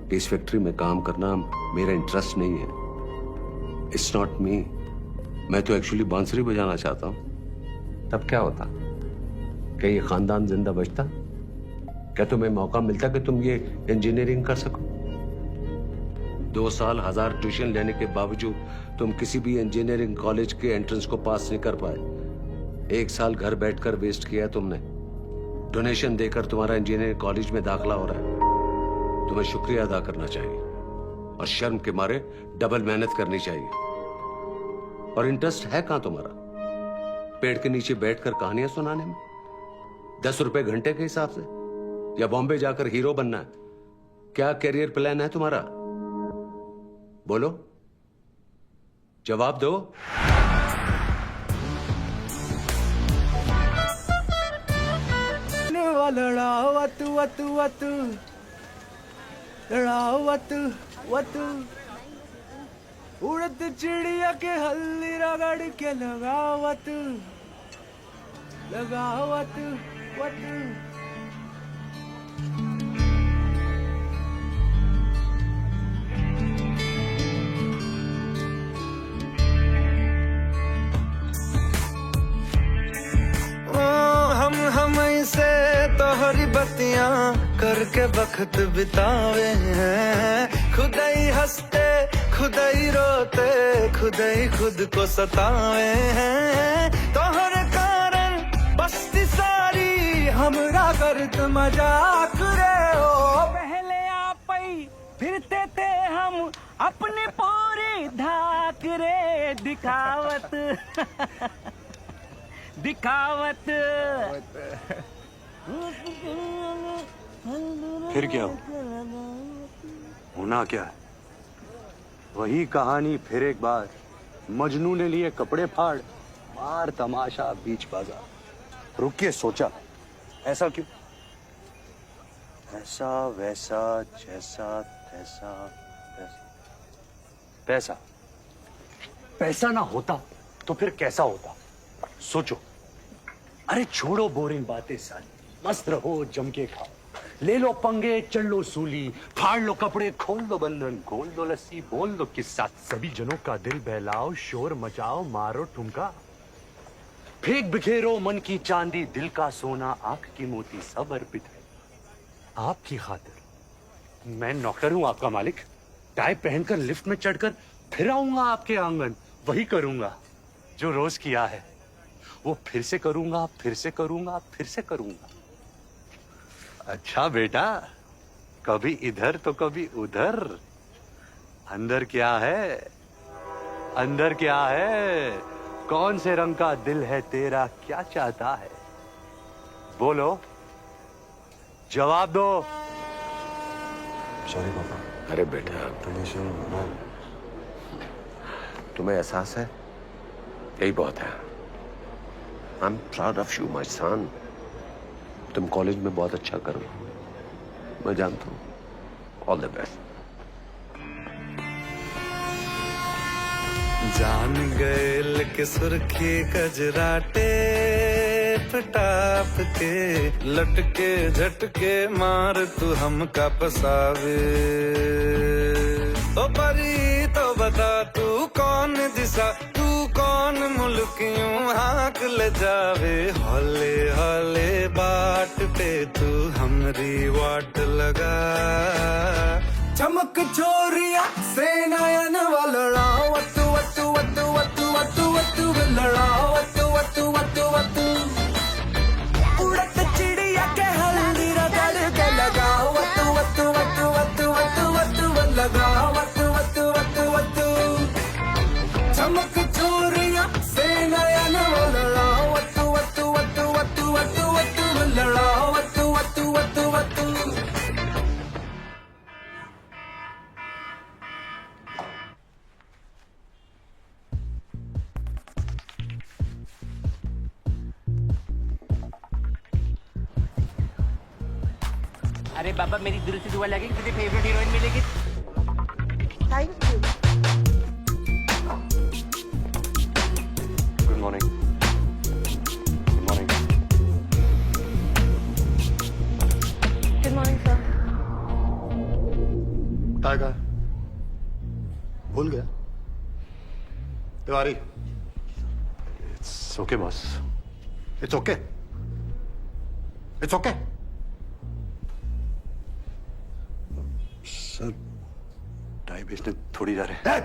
कि इस फैक्ट्री में काम करना मेरा इंटरेस्ट नहीं है, इट्स नॉट मी, मैं तो एक्चुअली बांसुरी बजाना चाहता हूं, तब क्या होता? क्या ये खानदान जिंदा बचता? क्या तुम्हें मौका मिलता कि तुम ये इंजीनियरिंग कर सको? 2 साल 1000 ट्यूशन लेने के बावजूद तुम किसी भी इंजीनियरिंग कॉलेज के एंट्रेंस को पास नहीं कर पाए। 1 साल घर बैठकर वेस्ट किया तुमने। डोनेशन देकर तुम्हारा इंजीनियरिंग कॉलेज में दाखिला हो रहा है। तुम्हें शुक्रिया अदा करना चाहिए और शर्म के मारे डबल मेहनत करनी चाहिए। और इंटरेस्ट है कहां तुम्हारा? पेड़ के नीचे बैठकर कहानियां सुनाने में? 10 रुपए घंटे के हिसाब से? या बॉम्बे जाकर हीरो बनना है? क्या करियर प्लान है तुम्हारा? बोलो, जवाब दो। लड़ाओ वतु वतु वतु, लड़ाओ वतु वतु, उड़द चिड़िया के हल्दी रगड़ के लगाओ वतु, लगाओ वतु वतु। हम से तोहरी बत्तियां करके वक्त बितावे हैं। खुद ही हंसते खुद ही रोते खुद ही खुद को सतावे हैं। तोहरे कारण बस्ती सारी हमरा करत मजाक रे हो। पहले आप ही फिरते थे हम अपने पूरी धाक रे। दिखावत दिखावत। फिर क्या होना क्या है? वही कहानी फिर एक बार। मजनू ने लिए कपड़े फाड़, मार तमाशा बीच बाजार। रुक के सोचा, ऐसा क्यों? ऐसा वैसा जैसा तैसा पैसा। पैसा ना होता तो फिर कैसा होता? सोचो। अरे छोड़ो बोरिंग बातें सारी, मस्त रहो, जम के खाओ, ले लो पंगे, चल लो सूली, फाड़ लो कपड़े, खोल दो बंधन, खोल दो लस्सी, बोल दो किस्सा। सभी जनों का दिल बहलाओ, शोर मचाओ, मारो ठुमका, फेंक बिखेरो मन की चांदी, दिल का सोना, आंख की मोती, सब अर्पित है आपकी खातिर। मैं नौकर हूं आपका मालिक। टाई पहनकर लिफ्ट में चढ़कर फिर आऊंगा आपके आंगन। वही करूंगा जो रोज किया है, वो फिर से करूंगा, फिर से करूंगा, फिर से करूंगा। अच्छा बेटा, कभी इधर तो कभी उधर। अंदर क्या है? अंदर क्या है? कौन से रंग का दिल है तेरा? क्या चाहता है? बोलो, जवाब दो। सॉरी पापा। अरे बेटा, तुम्हें एहसास है? यही बहुत है। I'm proud of you, my son. तुम कॉलेज में बहुत अच्छा करो, मैं जानता हूँ। All the best. जान गए लेके सुर्खी कजराटे पटाप के, लटके झटके मार तू हमका पसावे। ओ परी तो बता तू कौन दिशा, तू कौन मुल्क यूं हाँक ले जावे। हौले हौले बाट पे तू हमरी वाट लगा। चमक छोरिया से नयन वाला वतु वतु वतु वतु वतु वतु लड़ा वतु वतु वतु वतु। उड़त चिड़िया के हल्दी रगड़ के लगा वतु वतु वतु वतु वतु वतु लगा वतु वतु वतु वतु। चमक छोरिया से नयन वाला वतु वतु वतु वतु वतु वतु लड़ा वतु वतु वतु वतु। अरे बाबा, मेरी दिल से दुआ लगी कि तुझे फेवरेट हीरोइन मिलेगी। Thank you. Good morning. Good morning. Good morning sir. Tiger भूल गया? Tiwari. It's okay boss. It's okay. It's okay. Sir, मिठाई बेचने थोड़ी जा रहे हैं।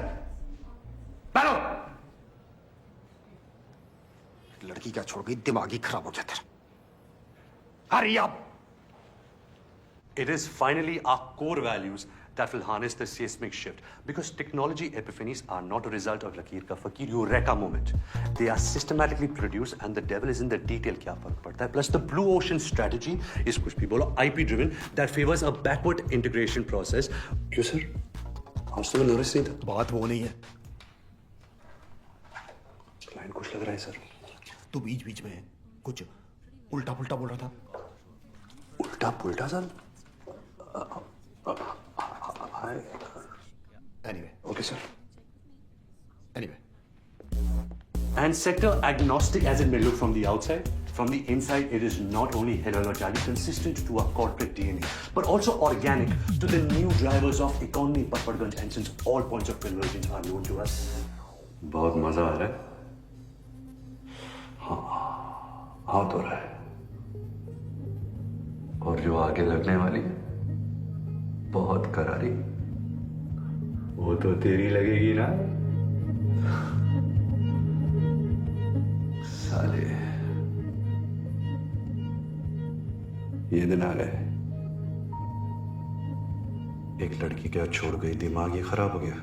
लड़की क्या छोड़ गई, दिमाग ही खराब हो गया तेरा। Hurry up! It is finally our core values that will harness the seismic shift. Because technology epiphanies are not a result of Lakir ka Fakir Eureka moment. They are systematically produced and the devil is in the detail. Kya fark padta hai? Plus the blue ocean strategy is kuch bhi bolo IP driven that favors a backward integration process. क्यों sir? आज तो मैं नर्वस नहीं था। बात वो नहीं है। क्लाइंट कुछ लग रहा है सर। तू बीच बीच में कुछ उल्टा पुल्टा बोल रहा था। उल्टा पुल्टा sir? Anyway. Okay, sir. Anyway. And sector agnostic as it may look from the outside, from the inside, it is not only heterologically consistent to our corporate DNA, but also organic to the new drivers of economy, Patparganj, and since all points of convergence are known to us. बहुत मजा आ रहा है। हाँ, हाँ तो रहा है। और जो आगे लगने वाली है, बहुत करारी, वो तो तेरी लगेगी ना साले। ये दिन आ गए, एक लड़की क्या छोड़ गई, दिमाग ही खराब हो गया।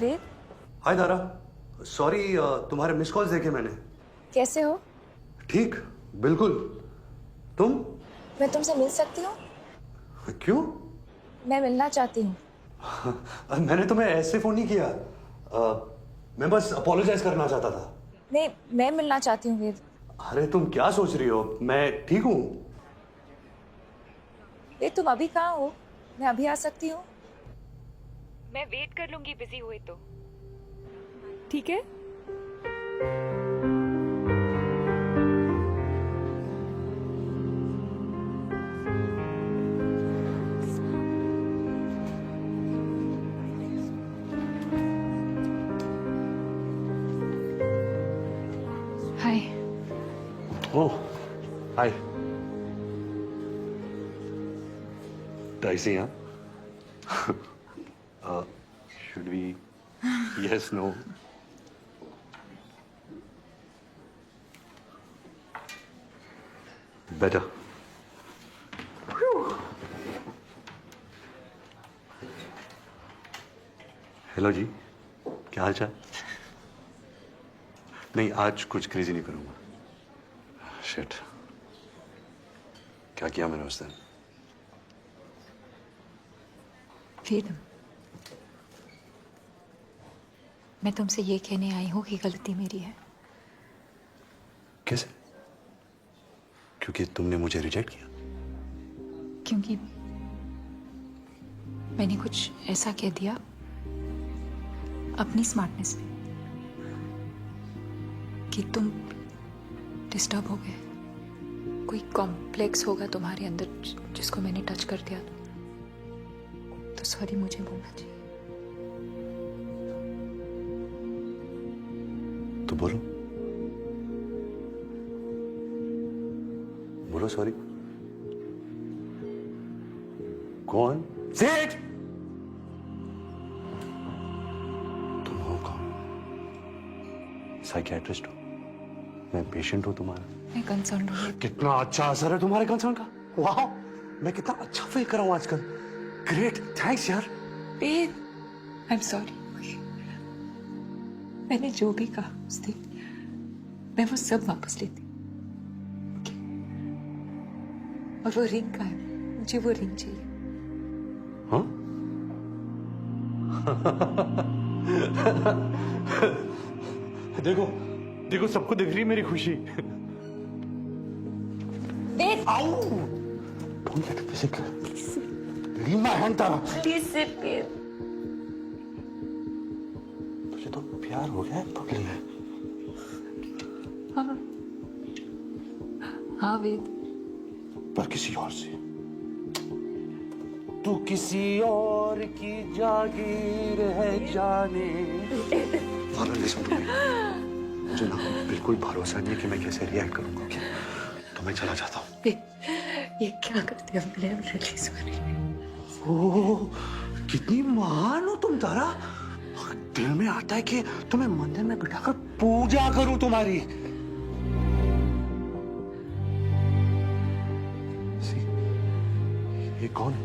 वेद, हाय दारा, सॉरी तुम्हारे मिस कॉल्स देखे मैंने। कैसे हो? ठीक, बिल्कुल। तुम? मैं तुमसे मिल सकती हूँ? क्यों? मैं मिलना चाहती हूँ। मैंने तुम्हें ऐसे फोन नहीं किया, मैं बस अपोलोजाइज करना चाहता था। नहीं, मैं मिलना चाहती हूँ वेद। अरे तुम क्या सोच रही हो, मैं ठीक हूँ। वेद, तुम अभी कहाँ हो? मैं अभी आ सकती हूँ? मैं वेट कर लूंगी बिजी हुए तो, ठीक है? Hi. Oh, hi. Dicey, huh? Should we? Yes, no. Better. Hello जी, क्या हाल चाल? नहीं, आज कुछ क्रेजी नहीं करूंगा। शिट, क्या किया मैंने उस दिन? वेद, मैं तुमसे ये कहने आई हूँ कि गलती मेरी है। कैसे? क्योंकि तुमने मुझे रिजेक्ट किया? क्योंकि मैंने कुछ ऐसा कह दिया अपनी स्मार्टनेस में कि तुम डिस्टर्ब हो गए। कोई कॉम्प्लेक्स होगा तुम्हारे अंदर जिसको मैंने टच कर दिया, तो सॉरी मुझे बोलना चाहिए। तो बोलो, बोलो sorry. Go on, say it. तुम हो कौन? साइकियाट्रिस्ट हो? मैं पेशेंट हूं तुम्हारा। मैं कंसर्न हूँ। कितना अच्छा असर है तुम्हारे कंसर्न का। वाह, मैं कितना अच्छा फील कर रहा हूँ आजकल। ग्रेट, थैंक्स यार। Ben, I am sorry. मैंने जो भी कहा उस दिन, मैं वो सब वापस लेती। Okay? और वो रिंग का है, मुझे वो रिंग चाहिए। हाँ? देखो देखो, सबको दिख रही है मेरी खुशी। Ben, Don't get physical. Leave my hand, Tara. Please sit Ben. तुझे तो प्यार हो गया है पगली है। हाँ हाँ वेद, पर किसी और से। तू किसी और की जागीर है जाने। तारा, listen to me. मुझे ना बिल्कुल भरोसा नहीं है कि मैं कैसे रिएक्ट करूंगा। तो मैं चला जाता हूँ। ये क्या करते हो? मैं रियली सॉरी। ओह, कितनी महान हो तुम तारा। दिल में आता है कि तुम्हें मंदिर में बिठाकर पूजा करूं तुम्हारी। ये कौन है?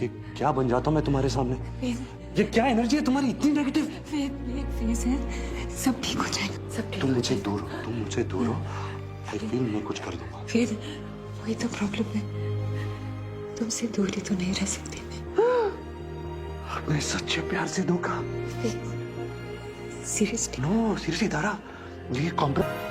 ये क्या बन जाता हूं मैं तुम्हारे सामने? ये क्या एनर्जी है तुम्हारी इतनी नेगेटिव? फेस है, सब ठीक हो जाएगा, सब ठीक। तुम मुझसे दूर हो, तुम मुझसे दूर हो। आई फील मैं कुछ कर दूंगा। फिर वही तो प्रॉब्लम है, तुमसे दूरी तो नहीं रह सकती मैं। अपने सच्चे प्यार से धोखा। सीरियसली? नो सीरियसली तारा, ये कॉम्प्रोमाइज।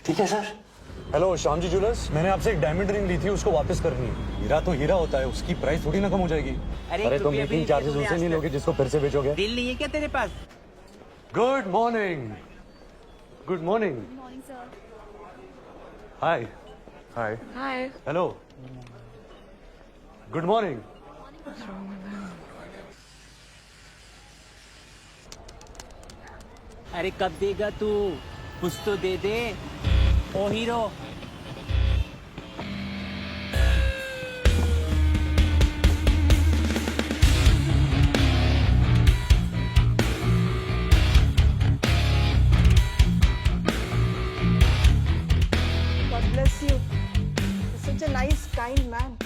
ठीक है सर। हेलो श्यामजी ज्वेलर्स, मैंने आपसे एक डायमंड रिंग ली थी, उसको वापस करनी है। हीरा तो हीरा होता है, उसकी प्राइस थोड़ी ना कम हो जाएगी। अरे तो मेकिंग चार्जेस उनसे नहीं लोगे जिसको फिर से बेचोगे? दिल नहीं है क्या तेरे पास? Good morning. Good morning. Hi hi hi. Hello, good morning. अरे कब देगा तू? कुछ तो दे दे oh hero. God bless you. You're such a nice, kind man.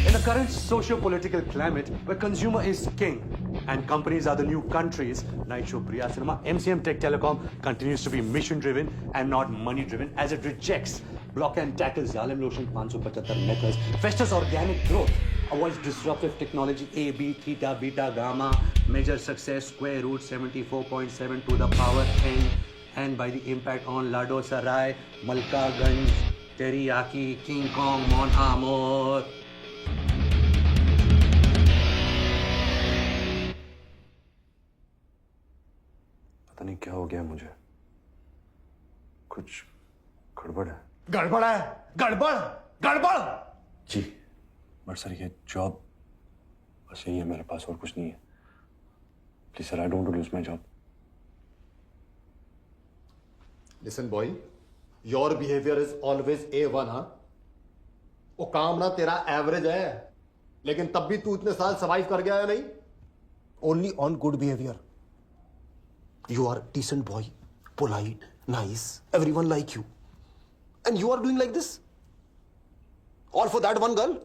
In the current socio-political climate where consumer is king and companies are the new countries, Night Show Priya Cinema, MCM Tech Telecom continues to be mission-driven and not money-driven as it rejects block and tackle Zalim Lotion 575 methods, fosters organic growth, avoids disruptive technology A, B, theta, beta, gamma, measure success, square root 74.7 to the power n, and by the impact on Lado Sarai, Malka Ganj, Teriyaki, King Kong, Mon Amour. पता नहीं क्या हो गया मुझे, कुछ गड़बड़ है। गड़बड़ है, गड़बड़ गड़बड़। जी बट सर ये जॉब बस यही है मेरे पास, और कुछ नहीं है। Please sir, I don't want to lose my job. Listen boy, your behaviour is always A1। हाँ, वो काम ना तेरा एवरेज है, लेकिन तब भी तू इतने साल सर्वाइव कर गया है नहीं? Only on good behaviour. You are decent boy, polite, nice, everyone like you, and you are doing like this all for that one girl.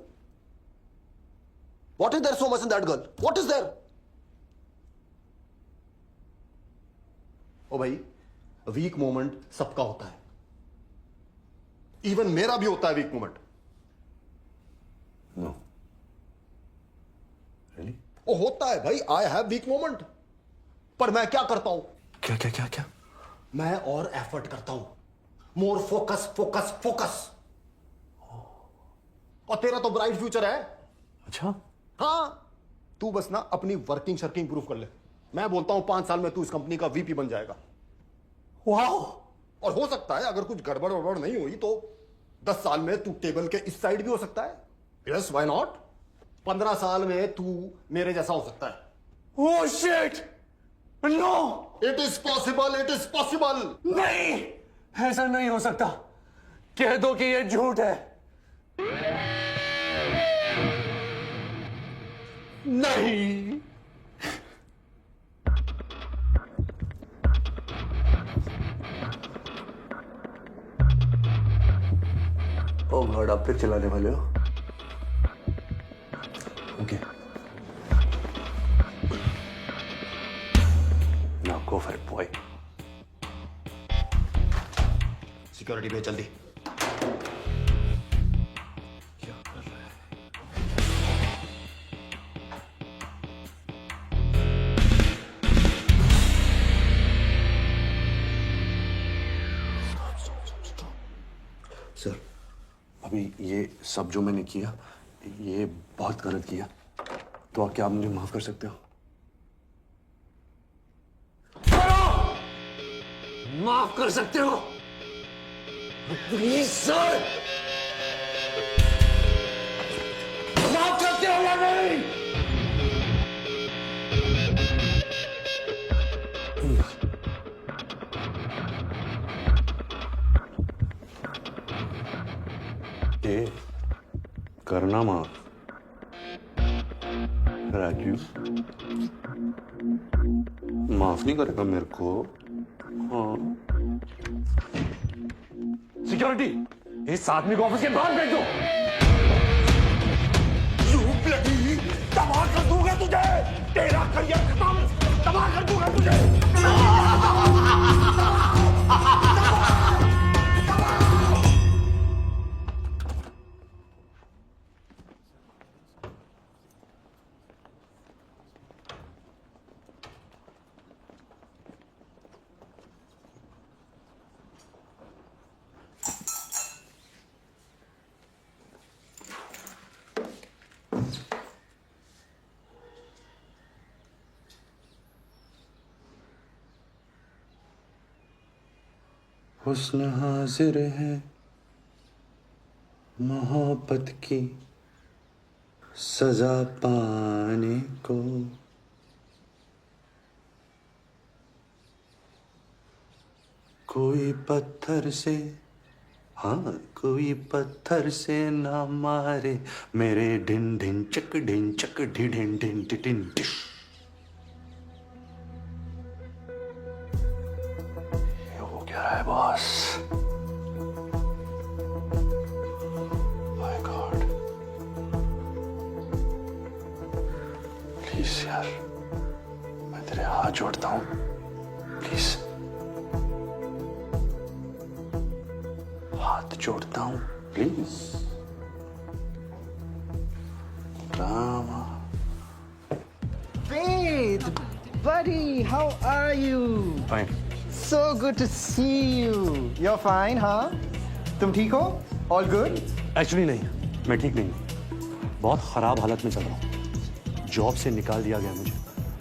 What is there so much in that girl? What is there? ओ भाई, वीक मोमेंट सबका होता है, इवन मेरा भी होता है वीक मोमेंट। No really? ओ होता है भाई, आई हैव वीक मोमेंट। पर मैं क्या करता हूं? क्या क्या क्या क्या? मैं और एफर्ट करता हूं, मोर फोकस फोकस फोकस। और तेरा तो ब्राइट फ्यूचर है। अच्छा? हाँ, तू बस ना अपनी वर्किंग शर्किंग प्रूव कर ले। मैं बोलता हूं 5 साल में तू इस कंपनी का वीपी बन जाएगा। वाओ! और हो सकता है अगर कुछ गड़बड़ वड़बड़ नहीं हुई तो 10 साल में तू टेबल के इस साइड भी हो सकता है। Yes, why not? 15 साल में तू मेरे जैसा हो सकता है। Oh shit! No! It is possible, it is possible. नहीं, ऐसा नहीं हो सकता। कह दो कि यह झूठ है। नहीं। ओ गॉड, आप फिर चलाने वाले हो? Okay, now go for it boy. Security पे जल्दी। क्या कर रहा है? सर, अभी ये सब जो मैंने किया, ये बहुत गलत किया, तो क्या आप मुझे माफ कर सकते हो? माफ कर सकते हो प्लीज सर? माफ करते हो या नहीं? ए, करना माफ राजू। माफ नहीं करेगा मेरे को? हाँ। सिक्योरिटी, इस आदमी को ऑफिस के बाहर भेज दो। तबाह कर दूंगा तुझे, तेरा करियर खत्म, तबाह कर दूंगा तुझे। हुस्न हाजिर है मोहब्बत की सजा पाने को, कोई पत्थर से, हाँ कोई पत्थर से ना मारे मेरे ढिन ढिन चक ढिन ढिन ढिन ढिन डिश। क्या रहा है बॉस? माय गॉड, प्लीज यार, मैं तेरे हाथ जोड़ता हूं, प्लीज हाथ जोड़ता हूं, please. Rama. Wade, buddy, how are you? Fine. So good to see you. You're fine, huh? तुम ठीक हो? All good? एक्चुअली नहीं, मैं ठीक नहीं, बहुत खराब हालत में चल रहा हूँ। जॉब से निकाल दिया गया मुझे,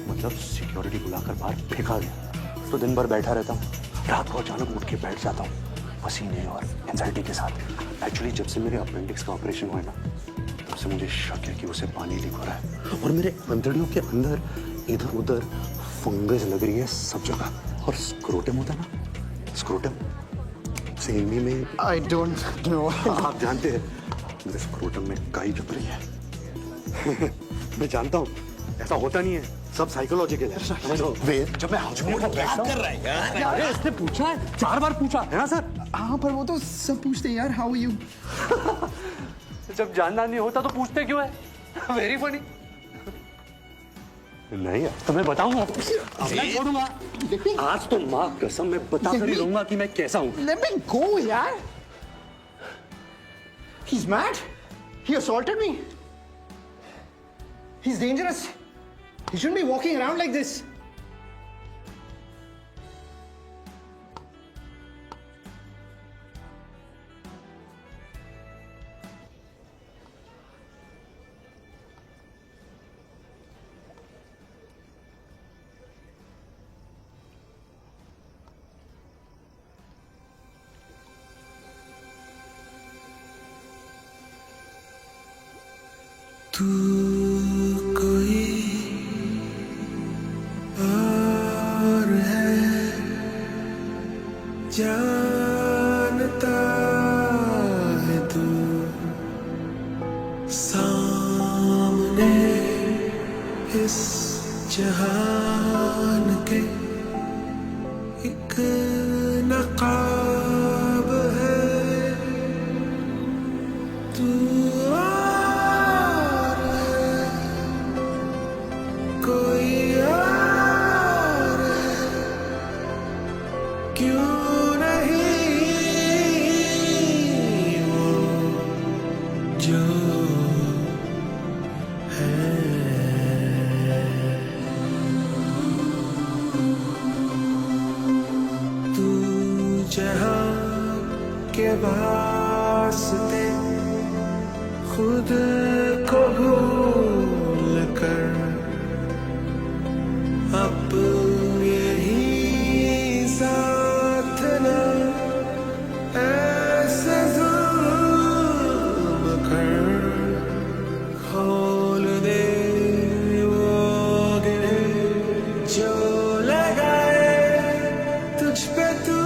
मतलब सिक्योरिटी बुलाकर बाहर फेंका गया। तो दिन भर बैठा रहता हूँ, रात को अचानक उठ के बैठ जाता हूँ, पसीने और एंजाइटी के साथ। एक्चुअली जब से मेरे अपेंडिक्स का ऑपरेशन हुआ है ना, तब से मुझे शक है कि उसे पानी लीक हो रहा है, और मेरे अंतड़ियों के अंदर इधर उधर फंगस लग रही है सब जगह। और स्क्रोटम होता है ना, स्क्रोटम सेमी में, I don't know. आप जानते हैं, मेरे स्क्रोटम में काई जम रही है। मैं जानता हूँ ऐसा होता नहीं है, सब साइकोलॉजिकल है, समझो। जब मैं हॉस्पिटल में बैठता हूँ, अरे इसने पूछा है, 4 बार पूछा है ना सर? हाँ, पर वो तो सब पूछते हैं यार, how are you? जब जानना नहीं होता तो पूछते क्यों है? Very funny. नहीं यार, तो मैं बताऊंगा, मैं छोड़ूंगा। आज तो माँ कसम मैं बता कर ही रहूंगा कि मैं कैसा हूँ। Let me go, यार. He's mad. He assaulted me. He's dangerous. He shouldn't be walking around like this. तू कोई और है, जानता है तू सामने इस जहान के एक नकाब है तू कोई और है, क्यों नहीं वो जो है। तू जहां के वास्ते खुद को भूल कर अपने ही साथ न ऐसे जुल्म कर, खोल दे वो गिरे जो लगाए तुझ पे तू,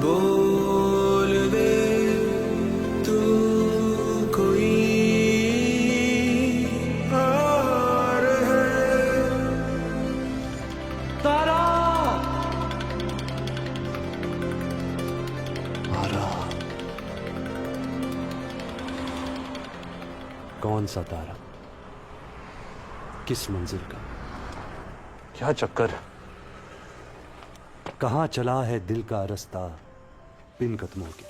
बोल दे तू कोई और है। तारा तारा, कौन सा तारा, किस मंजिल का, क्या चक्कर, कहां चला है दिल का रास्ता बिन कदमों के।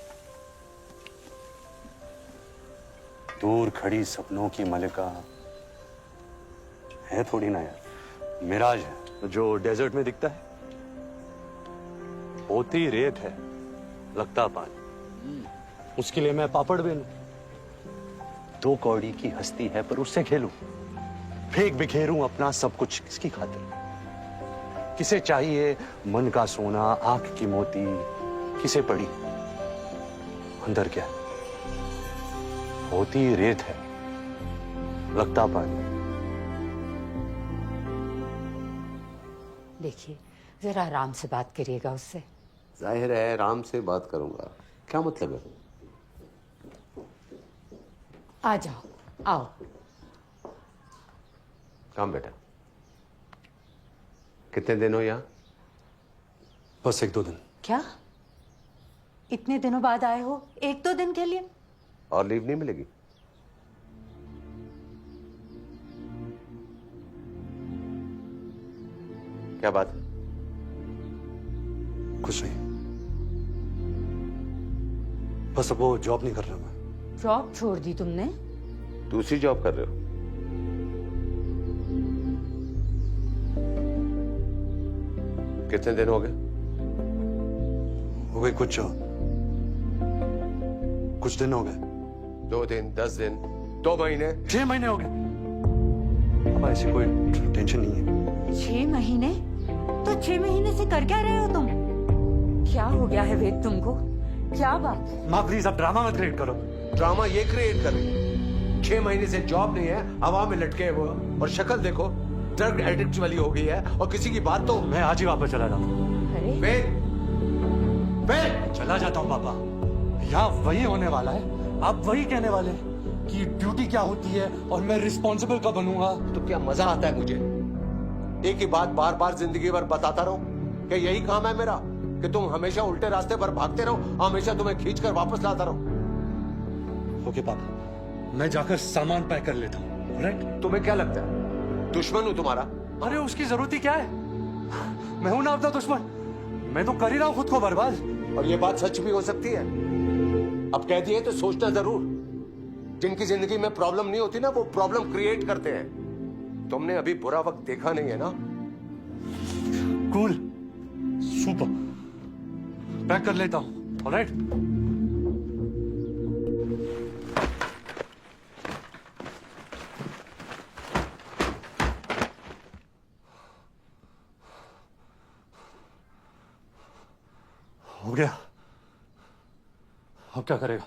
दूर खड़ी सपनों की मलिका है थोड़ी ना यार, मिराज है जो डेजर्ट में दिखता है। होती रेत है, लगता पानी, उसके लिए मैं पापड़ बेलूं। 2 कौड़ी की हस्ती है पर उससे खेलूं, फेंक बिखेरूं अपना सब कुछ किसकी खातिर। किसे चाहिए मन का सोना, आंख की मोती, किसे पड़ी अंदर क्या है? होती रेत है, लगता पानी। देखिए जरा आराम से बात करिएगा उससे। जाहिर है आराम से बात करूंगा, क्या मतलब है? आ जाओ, आओ। काम बेटा, कितने दिन हो यहाँ? बस 1-2 दिन। क्या इतने दिनों बाद आए हो? 1-2 दिन के लिए? और लीव नहीं मिलेगी? क्या बात? कुछ नहीं, बस अब वो जॉब नहीं कर रहा मैं। जॉब छोड़ दी तुमने? दूसरी जॉब कर रहे हो? कितने दिन हो गए? हो गए कुछ दिन हो गए। 2 दिन, 10 दिन, 2 महीने, 6 महीने हो गए। अब ऐसी कोई टेंशन नहीं है। 6 महीने? तो 6 महीने से कर क्या रहे हो तुम? क्या हो गया है वेद तुमको? क्या बात है? माँ प्लीज अब ड्रामा मत क्रिएट करो। ड्रामा ये क्रिएट कर रही है। 6 महीने से जॉब नहीं है, हवा में लटके वो, और शक्ल देखो ड्रग एडिक्ट वाली हो गई है, और किसी की बात तो। मैं आज ही वापस चला जाऊंगा। अरे वेद, चला जाता हूँ पापा। यहाँ वही होने वाला है, आप वही कहने वाले हैं कि ड्यूटी क्या होती है और मैं रिस्पॉन्सिबल कब बनूंगा। तो क्या मजा आता है मुझे एक ही बात बार बार जिंदगी भर बताता रहूं? क्या यही काम है मेरा कि तुम हमेशा उल्टे रास्ते पर भागते रहो, हमेशा तुम्हें खींचकर वापस लाता रहो? ओके पापा, मैं जाकर सामान पैक कर लेता हूँ। तुम्हें क्या लगता है दुश्मन हूं तुम्हारा? अरे उसकी जरूरत ही क्या है? मैं हूं ना अपना दुश्मन। मैं तो कर ही रहा हूं खुद को बर्बाद। और ये बात सच भी हो सकती है। अब कह दिए तो सोचना जरूर। जिनकी जिंदगी में प्रॉब्लम नहीं होती ना, वो प्रॉब्लम क्रिएट करते हैं। तुमने अभी बुरा वक्त देखा नहीं है ना? Cool, super. पैक कर लेता हूं। ऑलराइट? हो गया। अब क्या करेगा?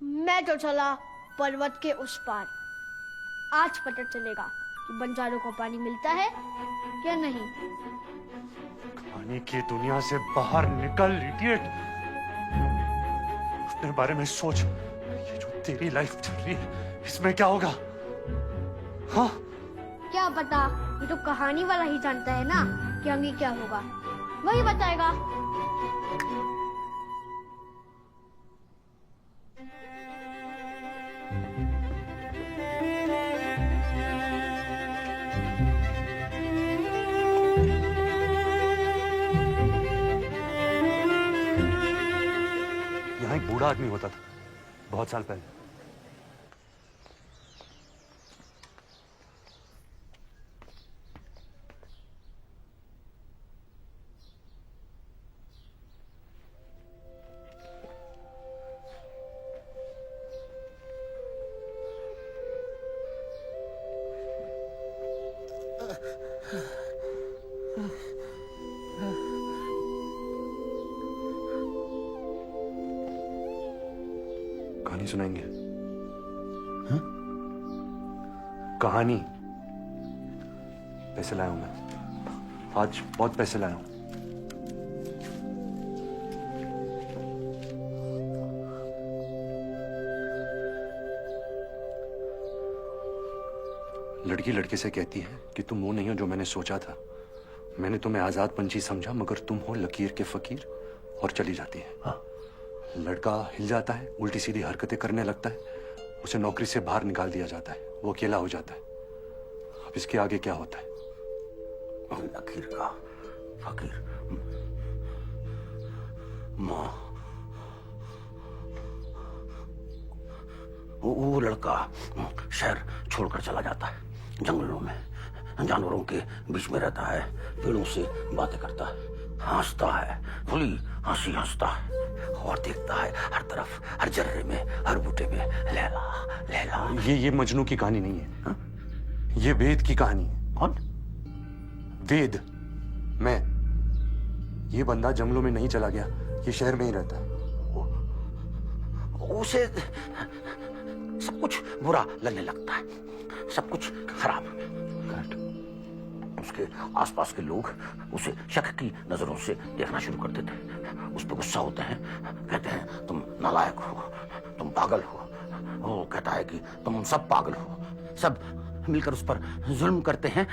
मैं तो चला पर्वत के उस पार। आज पता चलेगा कि बंजारों को पानी मिलता है या नहीं। पानी की दुनिया से बाहर निकल इडियट। अपने बारे में सोच। ये जो तेरी लाइफ चल रही है, इसमें क्या होगा? हाँ? क्या पता, ये तो कहानी वाला ही जानता है ना कि आगे क्या होगा। वही बताएगा। यहाँ एक बूढ़ा आदमी होता था बहुत साल पहले। कहानी सुनाएंगे? हाँ? कहानी। पैसे लाया हूं मैं। आज बहुत पैसे लाया हूं। लड़की लड़के से कहती है कि तुम वो नहीं हो जो मैंने सोचा था। मैंने तुम्हें आजाद पंछी समझा, मगर तुम हो लकीर के फकीर। और चली जाती है। हाँ? लड़का हिल जाता है, उल्टी सीधी हरकतें करने लगता है। उसे नौकरी से बाहर निकाल दिया जाता है। वो अकेला हो जाता है। अब इसके आगे क्या होता है? लकीर का फकीर। माँ, वो लड़का शहर छोड़कर चला जाता है। जंगलों में जानवरों के बीच में रहता है। पेड़ों से बातें करता है, हंसता है, खुली हंसी हंसता है और देखता है हर तरफ, हर जर्रे में, हर बूटे में लैला लैला। ये मजनू की कहानी नहीं है। हा? ये वेद की कहानी है। कौन? वेद। मैं। ये बंदा जंगलों में नहीं चला गया, ये शहर में ही रहता है। उसे सब कुछ बुरा लगने लगता है, सब कुछ खराब। उसके आसपास के लोग उसे शक की नजरों से देखना शुरू कर देते हैं। उस पर गुस्सा होते हैं, कहते हैं तुम नालायक हो, तुम पागल हो। वो कहता है कि तुम सब पागल हो। सब मिलकर उस पर जुल्म करते हैं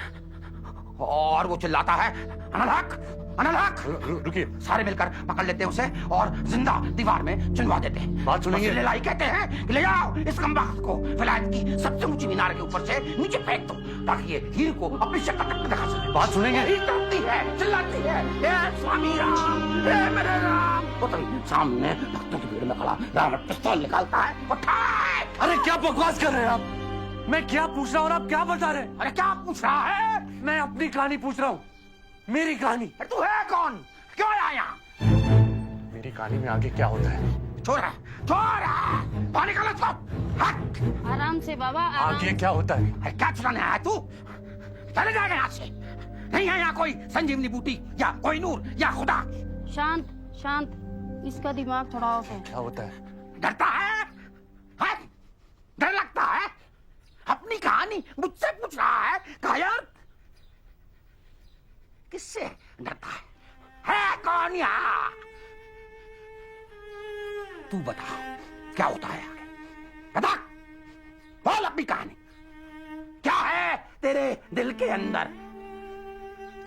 और वो चिल्लाता है, अनलहक अनलहक। रुकिए। सारे मिलकर पकड़ लेते हैं उसे और जिंदा दीवार में चुनवा देते हैं। बात सुनेंगे? लाई कहते हैं कि ले जाओ इस कमबख्त को विलायत की सबसे ऊंची मीनार के ऊपर से नीचे फेंक दो, ताकि ये हीर को अपनी शक्ल तक दिखा सके। बात सुनेंगे? हीर डरती है, चिल्लाती है, ए स्वामी राम, ए मेरे राम। वो तभी सामने भक्तों की भीड़ में खड़ा रावण पिस्तौल निकालता है। उठाए। अरे क्या बकवास कर रहे हैं आप? मैं क्या पूछ रहा हूँ और आप क्या बता रहे हैं? अरे क्या पूछ रहा है? मैं अपनी कहानी पूछ रहा हूँ। मेरी कहानी। तू है कौन? क्यों आया? मेरी कहानी में आगे क्या होता है? छोड़ा बाहर निकालो इसको। आराम से बाबा, आराम। आगे क्या होता है? अरे क्या चुराने आया तू? चले जाएगा यहाँ से। नहीं है यहाँ कोई संजीवनी बूटी या कोई नूर या खुदा। शांत शांत, इसका दिमाग थोड़ा ऑफ है। क्या होता है? डरता है? डर लगता है? अपनी कहानी मुझसे पूछ रहा है? कायर, किससे डरता है कौन यहाँ? तू बता क्या होता है आगे? बता, बोल अपनी कहानी। क्या है तेरे दिल के अंदर?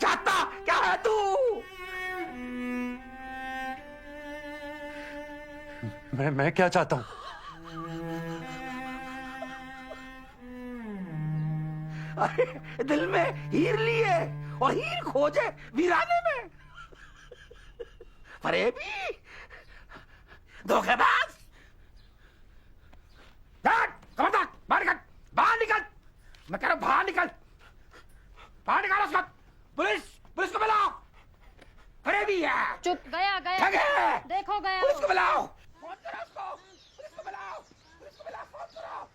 चाहता क्या है तू? मैं क्या चाहता हूँ? अरे दिल में हीर लिए और हीर खोजे वीराने में। फरेबी, धोखेबाज। खबरदार, बाहर निकल, बाहर निकल। मैं कह रहा हूं बाहर निकल, बाहर निकालो उसको। पुलिस, पुलिस को बुलाओ। फरेबी है। चुप, गया गया। ठग है। देखो गया। पुलिस को बुलाओ। फोन करो उसको। पुलिस को बुलाओ, पुलिस को बुलाओ, फोन करो।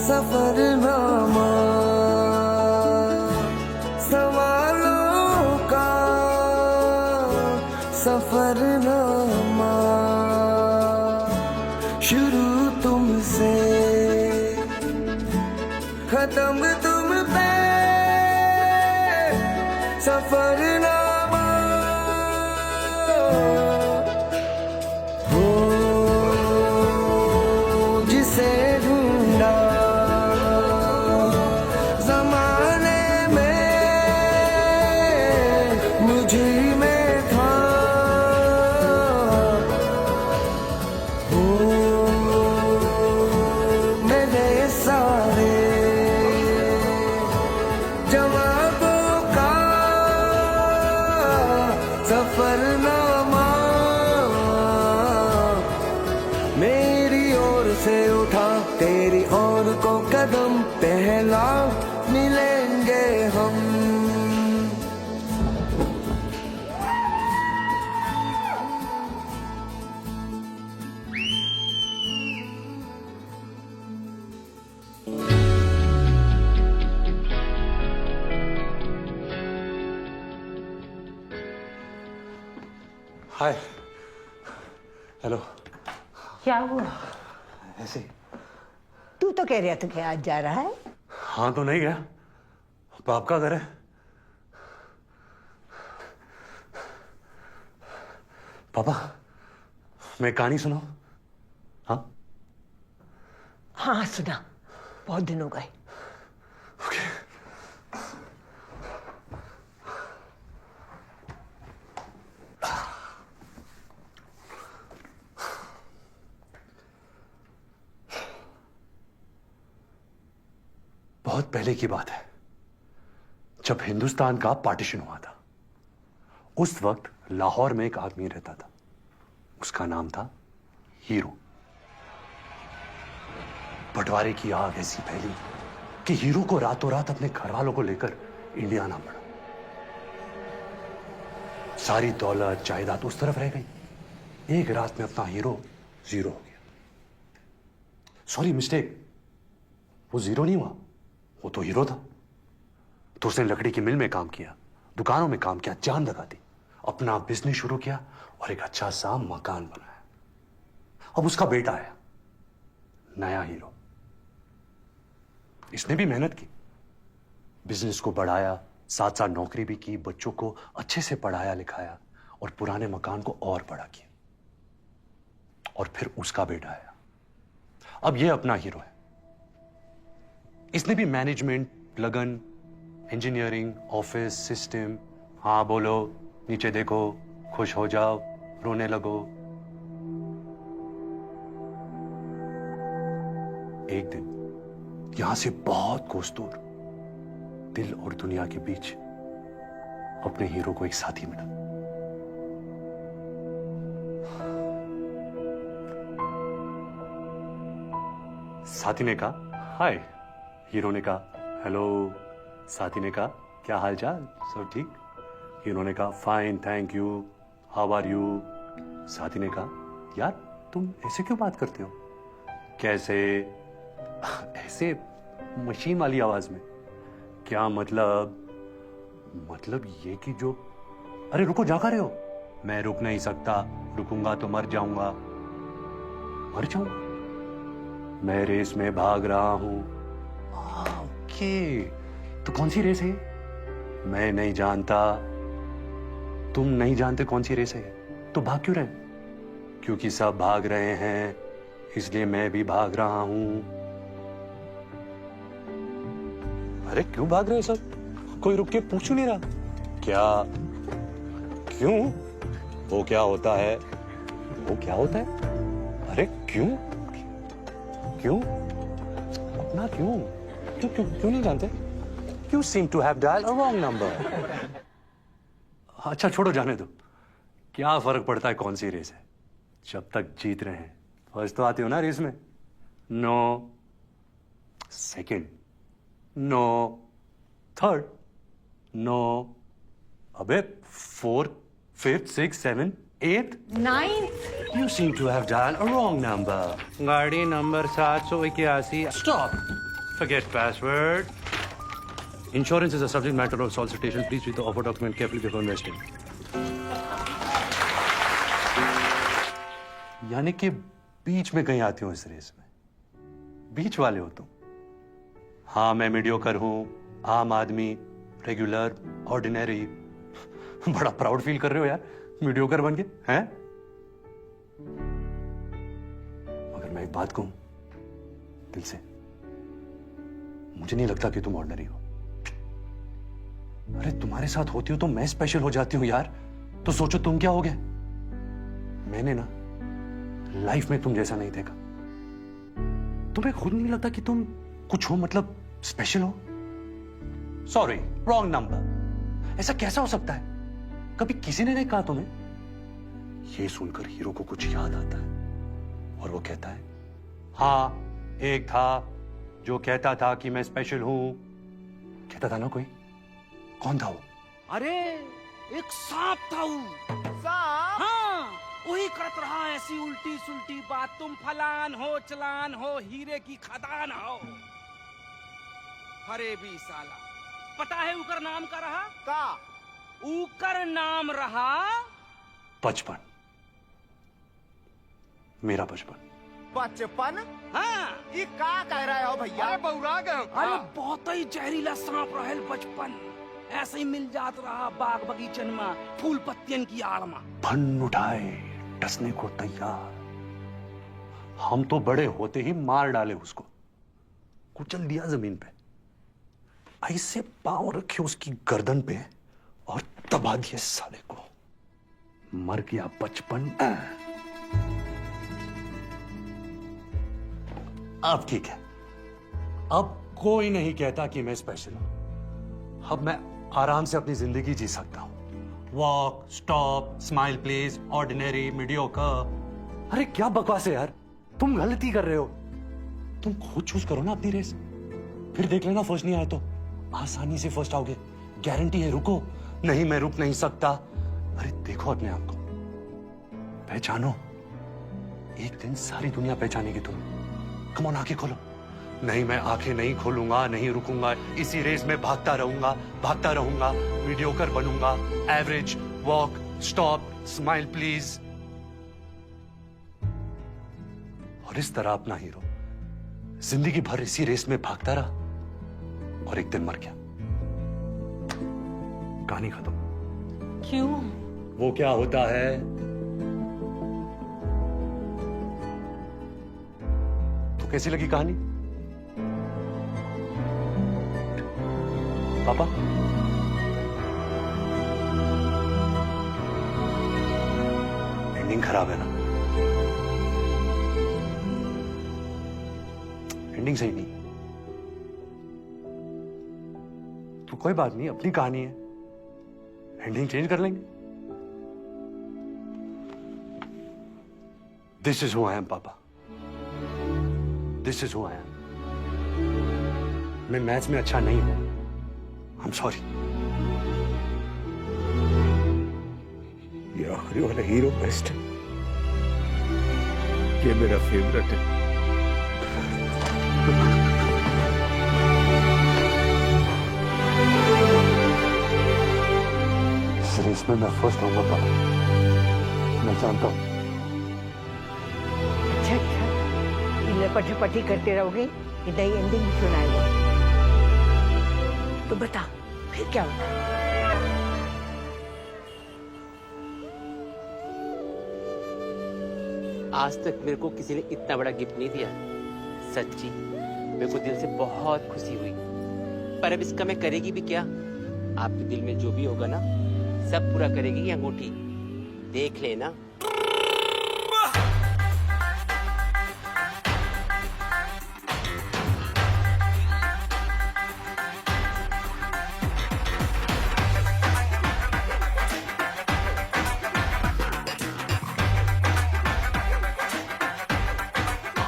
सफरनामा सवालों का सफरनामा शुरू तुमसे खत्म तुम पे सफरनामा हो जिसे ढूंढा जमाने में मुझे में था हो मेरे सारे जवाबों का सफरनामा मेरी ओर से उठा तेरी ओर को कदम पहला मिलेंगे हम। हाय, हेलो। क्या हुआ? ऐसे। तू तो कह रहा था कि आज जा रहा है। हाँ तो नहीं गया, बाप का घर है। पापा, मैं कहानी सुनाऊं? हाँ हाँ सुना, बहुत दिन हो गए। बहुत पहले की बात है, जब हिंदुस्तान का पार्टीशन हुआ था। उस वक्त लाहौर में एक आदमी रहता था, उसका नाम था हीरो। बंटवारे की आग ऐसी फैली कि हीरो को रातों रात अपने घर वालों को लेकर इंडिया आना पड़ा। सारी दौलत जायदाद उस तरफ रह गई। एक रात में अपना हीरो जीरो हो गया। सॉरी, मिस्टेक, वो जीरो नहीं हुआ, वो तो हीरो था। तो उसने लकड़ी की मिल में काम किया, दुकानों में काम किया, जान लगा दी, अपना बिजनेस शुरू किया और एक अच्छा सा मकान बनाया। अब उसका बेटा आया, नया हीरो। इसने भी मेहनत की, बिजनेस को बढ़ाया, साथ साथ नौकरी भी की, बच्चों को अच्छे से पढ़ाया लिखाया और पुराने मकान को और बड़ा किया। और फिर उसका बेटा आया, अब ये अपना हीरो है। इसने भी मैनेजमेंट, लगन, इंजीनियरिंग, ऑफिस, सिस्टम, हाँ बोलो, नीचे देखो, खुश हो जाओ, रोने लगो। एक दिन यहां से बहुत कोस दूर, दिल और दुनिया के बीच, अपने हीरो को एक साथी मिला। साथी ने कहा हाय, हीरो ने कहा हेलो। साथी ने कहा क्या हाल चाल, सब ठीक? हीरो ने कहा fine thank you, how are you? साथी ने कहा यार तुम ऐसे क्यों बात करते हो? कैसे? ऐसे मशीन वाली आवाज में। क्या मतलब? मतलब ये कि जो, अरे रुको, जा कर रहे हो? मैं रुक नहीं सकता, रुकूंगा तो मर जाऊंगा। मर जाऊंगा? मैं रेस में भाग रहा हूं। ओके, तो कौन सी रेस है? मैं नहीं जानता। तुम नहीं जानते कौन सी रेस है? तो भाग क्यों रहे? क्योंकि सब भाग रहे हैं, इसलिए मैं भी भाग रहा हूं। अरे क्यों भाग रहे हैं सब? कोई रुक के पूछ नहीं रहा क्या? क्यों? वो क्या होता है? वो क्या होता है? अरे क्यों? क्यों? अपना क्यों? क्यों क्यों क्यों नहीं जानते? You seem to have dialed a wrong number. अच्छा छोड़ो, जाने दो। क्या फर्क पड़ता है कौन सी रेस है, जब तक जीत रहे हैं। फर्स्ट तो आते हो ना रेस में? No. Second? No. Third? No. अबे fourth, fifth, six, seven, eight, ninth. You seem to have dialed a wrong number. गाड़ी number 781। Stop. Forget password. Insurance is a subject matter of solicitation. Please read the offer document carefully before investing. यानी कि बीच में कहीं आती हूँ इस रेस में। बीच वाले हो तुम। हाँ, मैं मीडियोकर हूँ, आम आदमी, रेगुलर, ऑर्डिनरी। बड़ा प्राउड फील कर रहे हो यार मीडियोकर बन के, हैं? मगर मैं एक बात कहूं दिल से, मुझे नहीं लगता कि तुम ऑर्डिनरी हो। अरे तुम्हारे साथ होती हो तो मैं स्पेशल हो जाती हूं यार। तो सोचो तुम क्या होगे। मैंने ना लाइफ में तुम जैसा नहीं देखा। तुम्हें खुद नहीं लगता कि तुम कुछ हो, मतलब स्पेशल हो? Sorry, wrong number. ऐसा कैसा हो सकता है? कभी किसी ने नहीं कहा तुम्हें? ये सुनकर हीरो को कुछ याद आता है और वो कहता है, हाँ एक था जो कहता था कि मैं स्पेशल हूं। कहता था ना कोई? कौन था वो? अरे एक सांप था वो। सांप? हाँ, वही करत रहा ऐसी उल्टी सुल्टी बात। तुम फलान हो, चलान हो, हीरे की खदान हो। अरे भी साला, पता है उकर नाम का रहा? का? उकर नाम रहा बचपन। मेरा बचपन। बचपन? हाँ। ये का कह रहे हो भैया? अरे बौरा गए। अरे बहुत ही जहरीला सांप रहल बचपन। ऐसे ही मिल जात रहा बाग बगीचन में, फूल पत्तियन की आड़ में। फन उठाए, डसने को तैयार। हम तो बड़े होते ही मार डाले उसको, कुचल दिया जमीन पे। ऐसे पांव रखे उसकी गर्दन पे और दबा दिए साले को। मर गया बचपन। अब ठीक है, अब कोई नहीं कहता कि मैं स्पेशल हूं। अब मैं आराम से अपनी जिंदगी जी सकता हूं। Walk, stop, smile please, ordinary, mediocre. अरे क्या बकवास है यार, तुम गलती कर रहे हो। तुम खुद चूज करो ना अपनी रेस, फिर देख लेना फर्स्ट नहीं आए तो आसानी से फर्स्ट आओगे, गारंटी है। रुको नहीं, मैं रुक नहीं सकता। अरे देखो अपने आप को, पहचानो। एक दिन सारी दुनिया पहचानेगी तुम्हें। कम ऑन, आंखें खोलो। नहीं, मैं आंखें नहीं खोलूंगा, नहीं रुकूंगा। इसी रेस में भागता रहूंगा। मीडियोकर बनूंगा, average, walk, stop, smile please. और इस तरह अपना हीरो जिंदगी भर इसी रेस में भागता रहा और एक दिन मर गया। कहानी खत्म। क्यों? वो क्या होता है? तो कैसी लगी कहानी पापा? एंडिंग खराब है ना? एंडिंग सही नहीं। तो कोई बात नहीं, अपनी कहानी है, एंडिंग चेंज कर लेंगे। This is who I am पापा, this is who I am. मैं मैथ्स में अच्छा नहीं हूं, आई एम सॉरी। ये आखिरी वाला हीरो बेस्ट है, ये मेरा फेवरेट है। इस रेस में मैं फर्स्ट होऊंगा पापा, मैं जानता हूं। अच्छा, लपट-झपटी करते रहोगे, नई एंडिंग सुनाएगा। तो बता फिर क्या होता है? आज तक मेरे को किसी ने इतना बड़ा गिफ्ट नहीं दिया। सच्ची मेरे को दिल से बहुत खुशी हुई। पर अब इसका मैं करेगी भी क्या? आपके दिल में जो भी होगा ना, सब पूरा करेगी ये अंगूठी, देख लेना।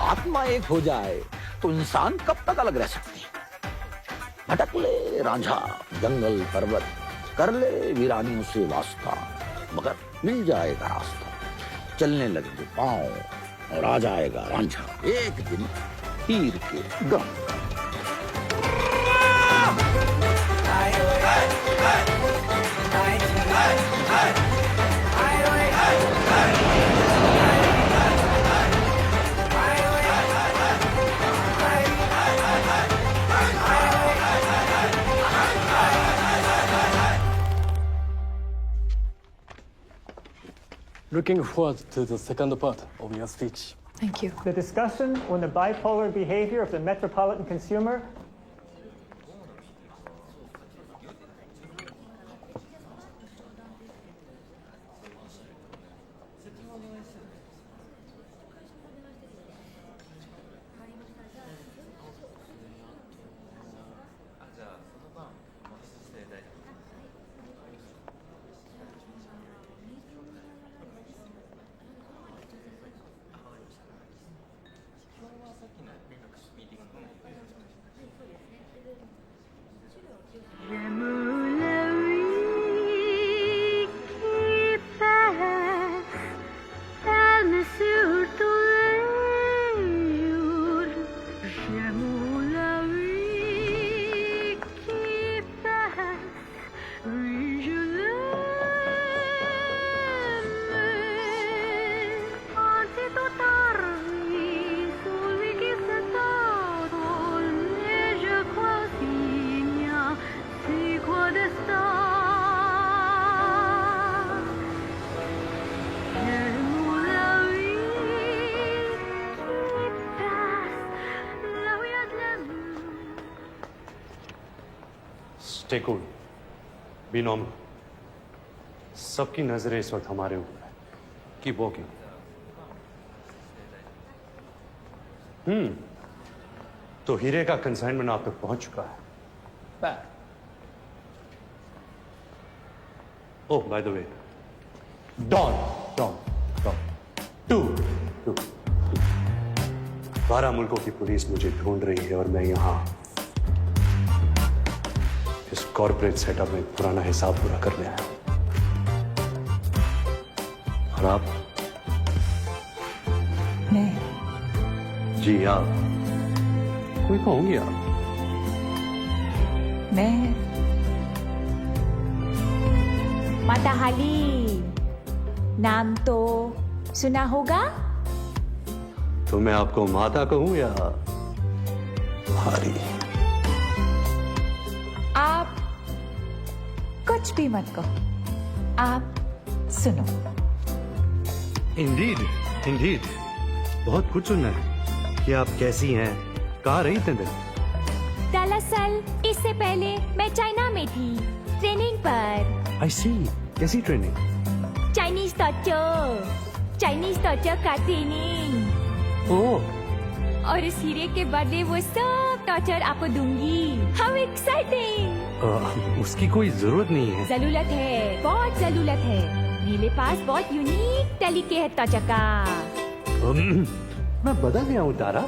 आत्मा एक हो जाए तो इंसान कब तक अलग रह सकती है? भटक ले रांझा जंगल पर्वत, कर ले वीरानियों से वास्ता, मगर मिल जाएगा रास्ता। चलने लगेंगे पांव और आ जाएगा रांझा एक दिन तीर के गम। Looking forward to the second part of your speech. Thank you. The discussion on the bipolar behavior of the metropolitan consumer. Stay cool. Be normal. सबकी नजरें इस वक्त हमारे ऊपर है। Keep walking. तो हीरे का कंसाइनमेंट आप तक पहुंच चुका है। Oh, by the way, Don. 12 मुल्कों की पुलिस मुझे ढूंढ रही है और मैं यहां इस कॉर्पोरेट सेटअप में पुराना हिसाब पूरा करने आया हूं। और आप? मैं? जी आप। कोई कहूंगी आप? मैं माता हाली, नाम तो सुना होगा? तो मैं आपको माता कहूं या हारी? आप कुछ भी मत कहो, आप सुनो। इंडीड बहुत कुछ सुनना है कि आप कैसी हैं, कहाँ रही इतने दिन? दरअसल इससे पहले मैं चाइना में थी, ट्रेनिंग पर। आई सी। कैसी ट्रेनिंग? चाइनीज टॉर्चर का ट्रेनिंग। ओह। और इस हीरे के बदले वो सब टॉर्चर आपको दूंगी। How exciting! उसकी कोई जरूरत नहीं है। जरूरत है, बहुत जरूरत है। मेरे पास बहुत यूनिक तरीके है टॉर्चर का। मैं बदल गया हूँ तारा।